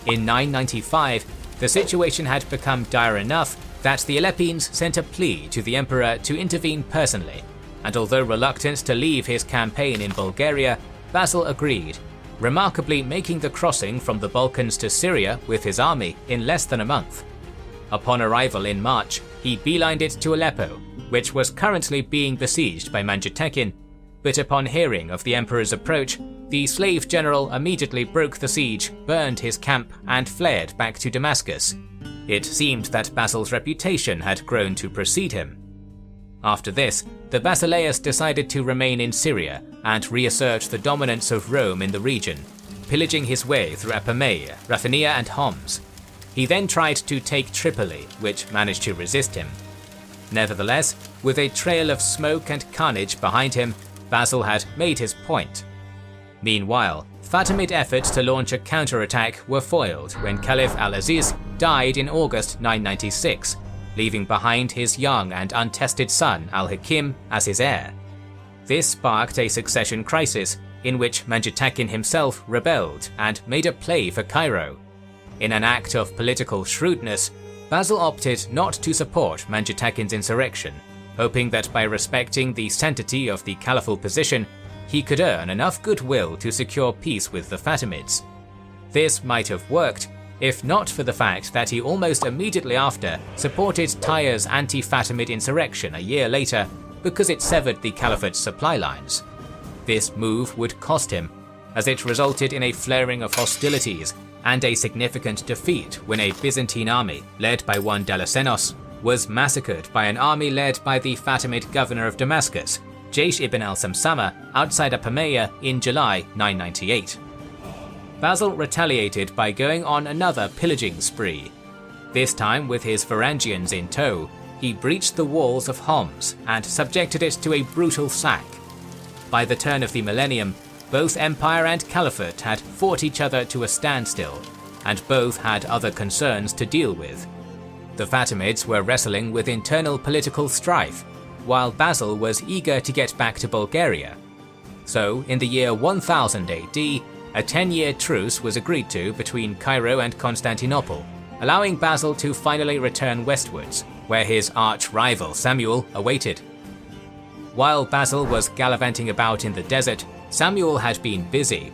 In 995, the situation had become dire enough that the Alepines sent a plea to the emperor to intervene personally, and although reluctant to leave his campaign in Bulgaria, Basil agreed, remarkably making the crossing from the Balkans to Syria with his army in less than a month. Upon arrival in March, he beelined it to Aleppo, which was currently being besieged by Manjatekin, but upon hearing of the emperor's approach, the slave general immediately broke the siege, burned his camp, and fled back to Damascus. It seemed that Basil's reputation had grown to precede him. After this, the Basileus decided to remain in Syria and reassert the dominance of Rome in the region, pillaging his way through Apamea, Ruthenia and Homs. He then tried to take Tripoli, which managed to resist him. Nevertheless, with a trail of smoke and carnage behind him, Basil had made his point. Meanwhile, Fatimid efforts to launch a counterattack were foiled when Caliph al-Aziz died in August 996, leaving behind his young and untested son al-Hakim as his heir. This sparked a succession crisis in which Manjatekin himself rebelled and made a play for Cairo. In an act of political shrewdness, Basil opted not to support Manjatekin's insurrection, hoping that by respecting the sanctity of the caliphal position, he could earn enough goodwill to secure peace with the Fatimids. This might have worked, if not for the fact that he almost immediately after supported Tyre's anti-Fatimid insurrection a year later because it severed the caliphate's supply lines. This move would cost him, as it resulted in a flaring of hostilities and a significant defeat when a Byzantine army, led by one Dalasenos, was massacred by an army led by the Fatimid governor of Damascus, Jaysh ibn al-Samsama, outside Apamea in July 998. Basil retaliated by going on another pillaging spree. This time with his Varangians in tow, he breached the walls of Homs and subjected it to a brutal sack. By the turn of the millennium, both empire and caliphate had fought each other to a standstill, and both had other concerns to deal with. The Fatimids were wrestling with internal political strife, while Basil was eager to get back to Bulgaria. So, in the year 1000 AD, a 10-year truce was agreed to between Cairo and Constantinople, allowing Basil to finally return westwards, where his arch-rival Samuel awaited. While Basil was gallivanting about in the desert, Samuel had been busy.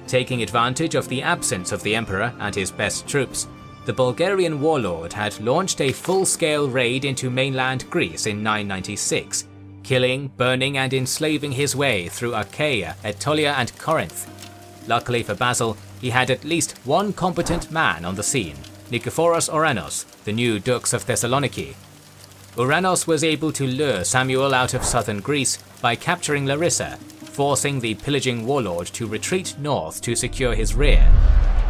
Taking advantage of the absence of the emperor and his best troops, the Bulgarian warlord had launched a full-scale raid into mainland Greece in 996, killing, burning and enslaving his way through Achaia, Aetolia and Corinth. Luckily for Basil, he had at least one competent man on the scene, Nikephoros Ouranos, the new Dux of Thessaloniki. Ouranos was able to lure Samuel out of southern Greece by capturing Larissa, forcing the pillaging warlord to retreat north to secure his rear.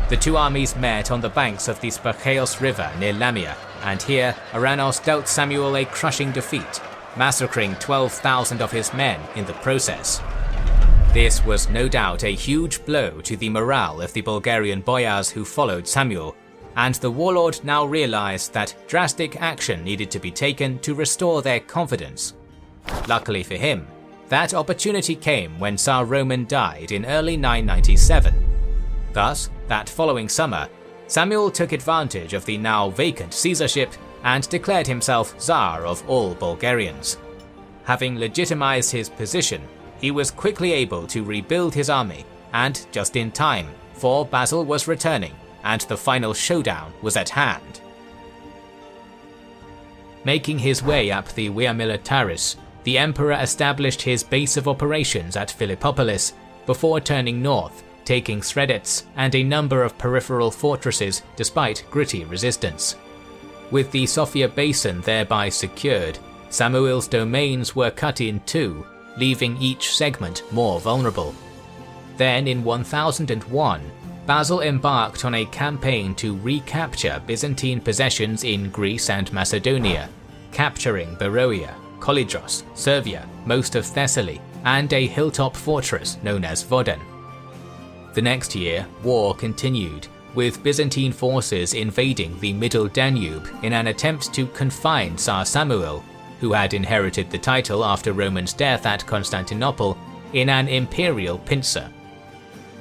The two armies met on the banks of the Spercheios River near Lamia, and here Ouranos dealt Samuel a crushing defeat, massacring 12,000 of his men in the process. This was no doubt a huge blow to the morale of the Bulgarian boyars who followed Samuel, and the warlord now realized that drastic action needed to be taken to restore their confidence. Luckily for him, that opportunity came when Tsar Roman died in early 997. Thus, that following summer, Samuel took advantage of the now vacant Caesarship and declared himself Tsar of all Bulgarians. Having legitimized his position, he was quickly able to rebuild his army, and just in time, for Basil was returning, and the final showdown was at hand. Making his way up the Via Militaris, the emperor established his base of operations at Philippopolis before turning north, taking Sredets and a number of peripheral fortresses despite gritty resistance. With the Sofia Basin thereby secured, Samuel's domains were cut in two, leaving each segment more vulnerable. Then in 1001, Basil embarked on a campaign to recapture Byzantine possessions in Greece and Macedonia, capturing Beroea, Kolydros, Servia, most of Thessaly, and a hilltop fortress known as Vodin. The next year, war continued, with Byzantine forces invading the Middle Danube in an attempt to confine Tsar Samuel, who had inherited the title after Roman's death at Constantinople, in an imperial pincer.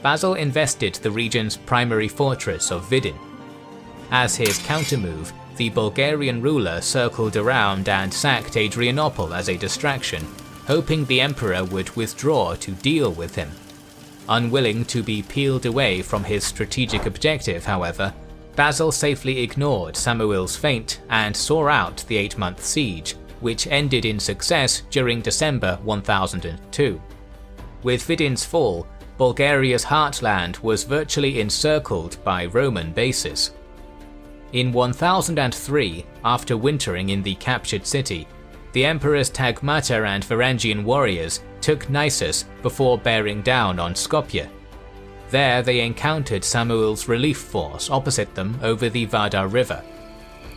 Basil invested the region's primary fortress of Vidin. As his countermove, the Bulgarian ruler circled around and sacked Adrianople as a distraction, hoping the emperor would withdraw to deal with him. Unwilling to be peeled away from his strategic objective, however, Basil safely ignored Samuil's feint and saw out the 8-month siege, which ended in success during December 1002. With Vidin's fall, Bulgaria's heartland was virtually encircled by Roman bases. In 1003, after wintering in the captured city, the emperors Tagmata and Varangian warriors took Nisus before bearing down on Skopje. There they encountered Samuil's relief force opposite them over the Vardar River.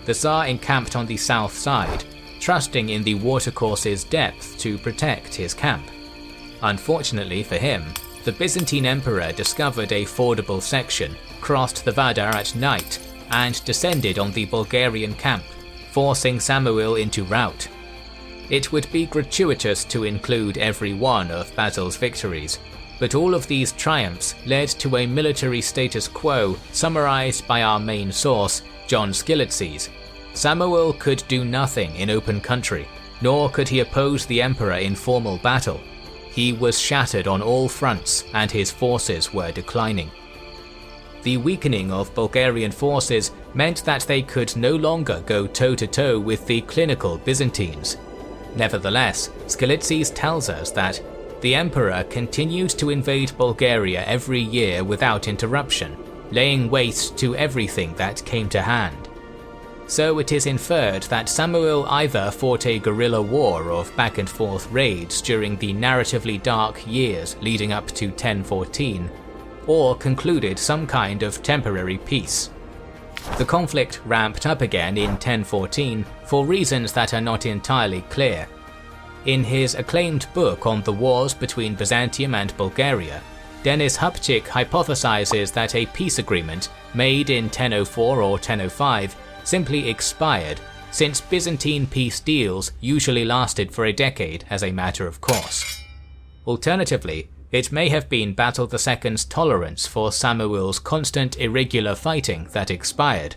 The Tsar encamped on the south side, trusting in the watercourse's depth to protect his camp. Unfortunately for him, the Byzantine emperor discovered a fordable section, crossed the Vardar at night, and descended on the Bulgarian camp, forcing Samuil into rout. It would be gratuitous to include every one of Basil's victories, but all of these triumphs led to a military status quo summarized by our main source, John Skilitzes. Samuil could do nothing in open country, nor could he oppose the emperor in formal battle. He was shattered on all fronts and his forces were declining. The weakening of Bulgarian forces meant that they could no longer go toe-to-toe with the clinical Byzantines. Nevertheless, Skilitzes tells us that the emperor continued to invade Bulgaria every year without interruption, laying waste to everything that came to hand. So it is inferred that Samuil either fought a guerrilla war of back-and-forth raids during the narratively dark years leading up to 1014, or concluded some kind of temporary peace. The conflict ramped up again in 1014 for reasons that are not entirely clear. In his acclaimed book on the wars between Byzantium and Bulgaria, Denis Hupchik hypothesizes that a peace agreement made in 1004 or 1005 simply expired, since Byzantine peace deals usually lasted for a decade as a matter of course. Alternatively, it may have been Basil II's tolerance for Samuil's constant irregular fighting that expired.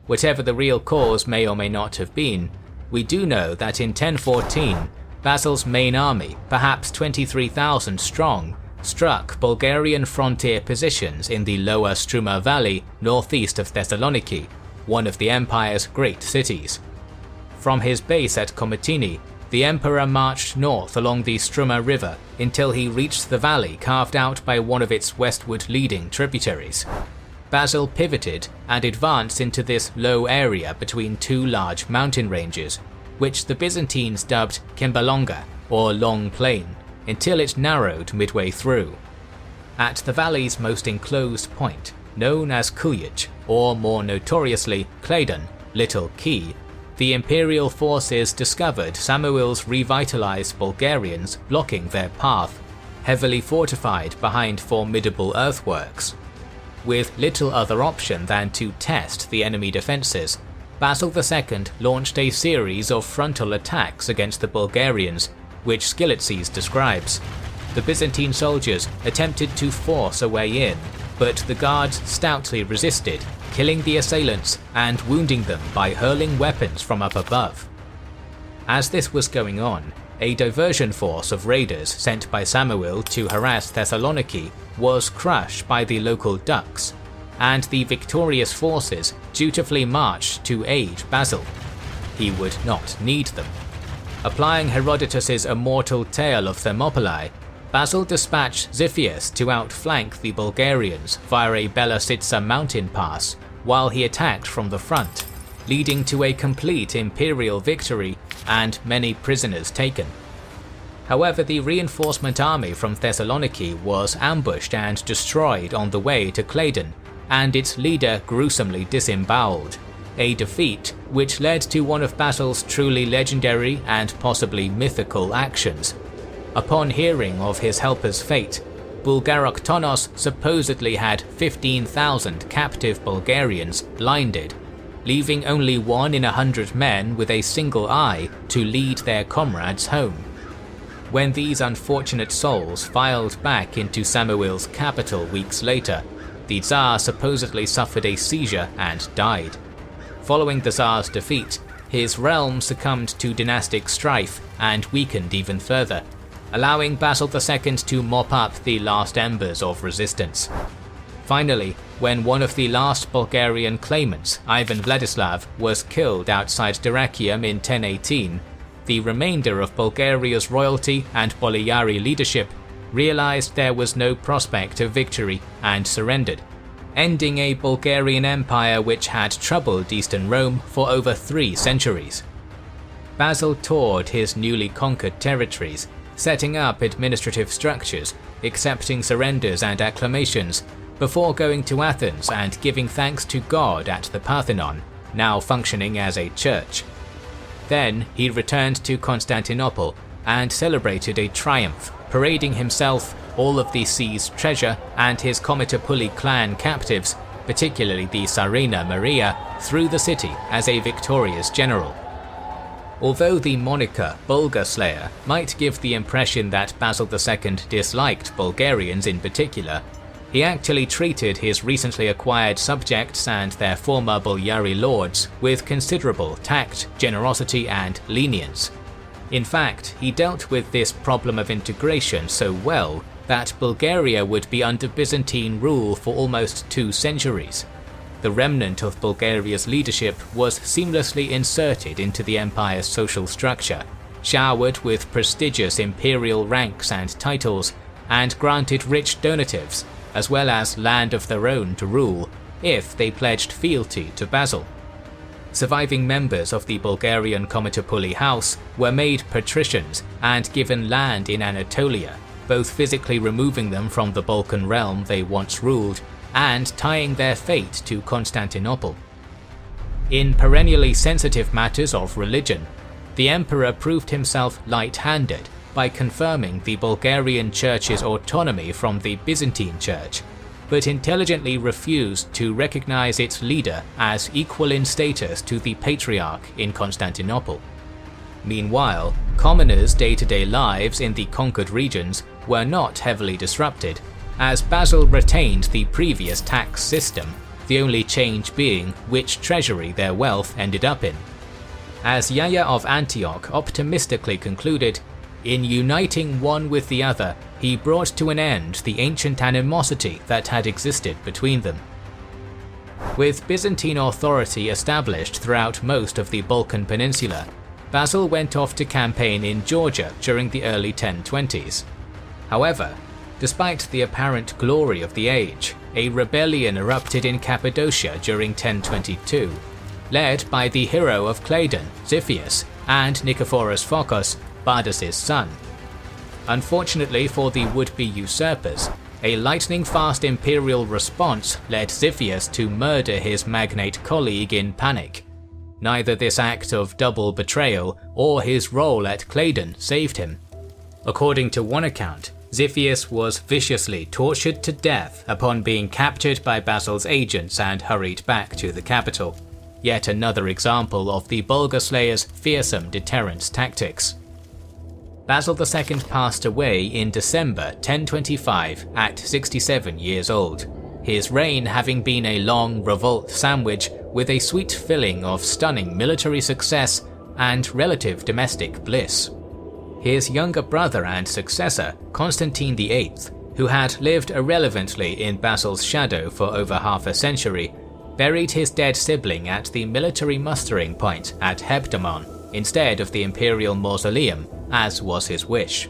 Whatever the real cause may or may not have been, we do know that in 1014, Basil's main army, perhaps 23,000 strong, struck Bulgarian frontier positions in the lower Struma Valley northeast of Thessaloniki, one of the empire's great cities. From his base at Komotini, the emperor marched north along the Struma River until he reached the valley carved out by one of its westward leading tributaries. Basil pivoted and advanced into this low area between two large mountain ranges, which the Byzantines dubbed Kimbalonga, or Long Plain, until it narrowed midway through. At the valley's most enclosed point, known as Kuyich, or more notoriously Claydon, Little Key, the imperial forces discovered Samuil's revitalized Bulgarians blocking their path, heavily fortified behind formidable earthworks. With little other option than to test the enemy defences, Basil II launched a series of frontal attacks against the Bulgarians, which Skilitzes describes. The Byzantine soldiers attempted to force a way in, but the guards stoutly resisted, killing the assailants and wounding them by hurling weapons from up above. As this was going on, a diversion force of raiders sent by Samuil to harass Thessaloniki was crushed by the local Duks, and the victorious forces dutifully marched to aid Basil. He would not need them. Applying Herodotus's immortal tale of Thermopylae, Basil dispatched Xiphias to outflank the Bulgarians via a Belasitsa mountain pass, while he attacked from the front, leading to a complete imperial victory and many prisoners taken. However, the reinforcement army from Thessaloniki was ambushed and destroyed on the way to Claydon, and its leader gruesomely disemboweled, a defeat which led to one of Basil's truly legendary and possibly mythical actions. Upon hearing of his helper's fate, Bulgaroktonos supposedly had 15,000 captive Bulgarians blinded, leaving only 1 in 100 men with a single eye to lead their comrades home. When these unfortunate souls filed back into Samuil's capital weeks later, the Tsar supposedly suffered a seizure and died. Following the Tsar's defeat, his realm succumbed to dynastic strife and weakened even further, allowing Basil II to mop up the last embers of resistance. Finally, when one of the last Bulgarian claimants, Ivan Vladislav, was killed outside Dyrrhachium in 1018, the remainder of Bulgaria's royalty and Bolyari leadership realized there was no prospect of victory and surrendered, ending a Bulgarian empire which had troubled Eastern Rome for over 3 centuries. Basil toured his newly conquered territories, setting up administrative structures, accepting surrenders and acclamations, before going to Athens and giving thanks to God at the Parthenon, now functioning as a church. Then he returned to Constantinople and celebrated a triumph, parading himself, all of the sea's treasure, and his Komitopuli clan captives, particularly the Tsarina Maria, through the city as a victorious general. Although the moniker Bulgar Slayer might give the impression that Basil II disliked Bulgarians in particular, he actually treated his recently acquired subjects and their former Bolyari lords with considerable tact, generosity, and lenience. In fact, he dealt with this problem of integration so well that Bulgaria would be under Byzantine rule for almost 2 centuries. The remnant of Bulgaria's leadership was seamlessly inserted into the empire's social structure, showered with prestigious imperial ranks and titles, and granted rich donatives, as well as land of their own to rule, if they pledged fealty to Basil. Surviving members of the Bulgarian Komitopuli house were made patricians and given land in Anatolia, both physically removing them from the Balkan realm they once ruled and tying their fate to Constantinople. In perennially sensitive matters of religion, the emperor proved himself light-handed by confirming the Bulgarian church's autonomy from the Byzantine Church, but intelligently refused to recognize its leader as equal in status to the Patriarch in Constantinople. Meanwhile, commoners' day-to-day lives in the conquered regions were not heavily disrupted, as Basil retained the previous tax system, the only change being which treasury their wealth ended up in. As Yahya of Antioch optimistically concluded, in uniting one with the other, he brought to an end the ancient animosity that had existed between them. With Byzantine authority established throughout most of the Balkan Peninsula, Basil went off to campaign in Georgia during the early 1020s. However, despite the apparent glory of the age, a rebellion erupted in Cappadocia during 1022, led by the hero of Claydon, Xiphias, and Nicephorus Phocas, Bardas's son. Unfortunately for the would-be usurpers, a lightning-fast imperial response led Xiphias to murder his magnate colleague in panic. Neither this act of double betrayal or his role at Claydon saved him. According to one account, Xiphias was viciously tortured to death upon being captured by Basil's agents and hurried back to the capital. Yet another example of the Bulgar slayer's fearsome deterrence tactics. Basil II passed away in December 1025 at 67 years old, his reign having been a long revolt sandwich with a sweet filling of stunning military success and relative domestic bliss. His younger brother and successor, Constantine VIII, who had lived irrelevantly in Basil's shadow for over half a century, buried his dead sibling at the military mustering point at Hebdomon instead of the imperial mausoleum, as was his wish.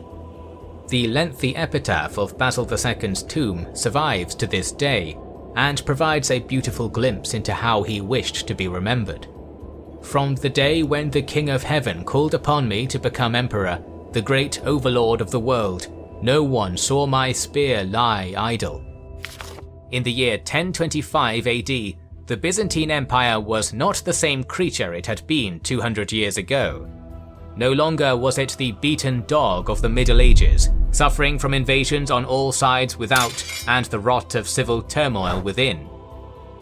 The lengthy epitaph of Basil II's tomb survives to this day, and provides a beautiful glimpse into how he wished to be remembered. From the day when the King of Heaven called upon me to become emperor, the great overlord of the world, no one saw my spear lie idle. In the year 1025 AD, the Byzantine Empire was not the same creature it had been 200 years ago. No longer was it the beaten dog of the Middle Ages, suffering from invasions on all sides without and the rot of civil turmoil within.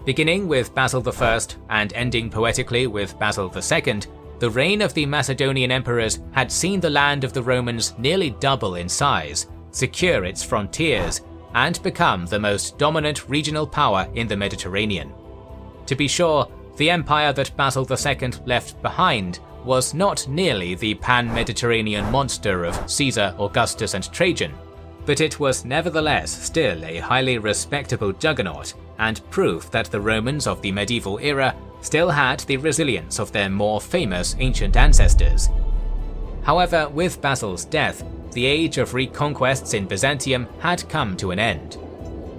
Beginning with Basil I and ending poetically with Basil II, the reign of the Macedonian emperors had seen the land of the Romans nearly double in size, secure its frontiers, and become the most dominant regional power in the Mediterranean. To be sure, the empire that Basil II left behind was not nearly the pan-Mediterranean monster of Caesar, Augustus and Trajan, but it was nevertheless still a highly respectable juggernaut and proof that the Romans of the medieval era still had the resilience of their more famous ancient ancestors. However, with Basil's death, the age of reconquests in Byzantium had come to an end.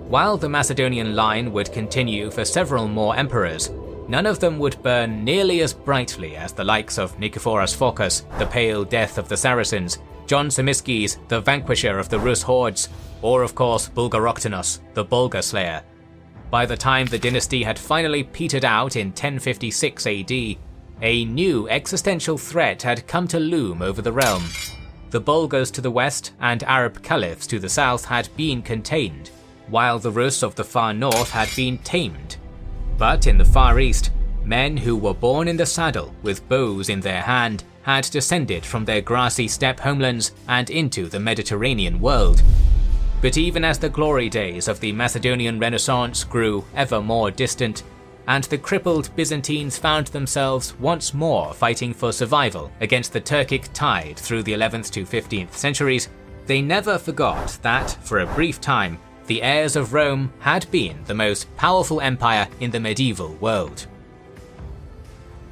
While the Macedonian line would continue for several more emperors, none of them would burn nearly as brightly as the likes of Nicephorus Phocas, the Pale Death of the Saracens, John Tzimiskes, the Vanquisher of the Rus hordes, or of course Bulgaroctonos, the Bulgar Slayer. By the time the dynasty had finally petered out in 1056 AD, a new existential threat had come to loom over the realm. The Bulgars to the west and Arab caliphs to the south had been contained, while the Rus of the far north had been tamed. But in the far east, men who were born in the saddle with bows in their hand had descended from their grassy steppe homelands and into the Mediterranean world. But even as the glory days of the Macedonian Renaissance grew ever more distant, and the crippled Byzantines found themselves once more fighting for survival against the Turkic tide through the 11th to 15th centuries, they never forgot that, for a brief time, the heirs of Rome had been the most powerful empire in the medieval world.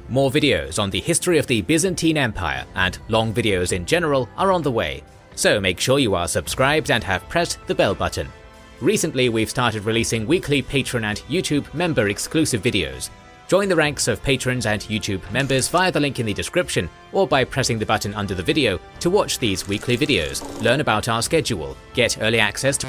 More videos on the history of the Byzantine Empire and long videos in general are on the way, so make sure you are subscribed and have pressed the bell button. Recently we've started releasing weekly Patreon and YouTube member exclusive videos. Join the ranks of patrons and YouTube members via the link in the description or by pressing the button under the video to watch these weekly videos, learn about our schedule, get early access to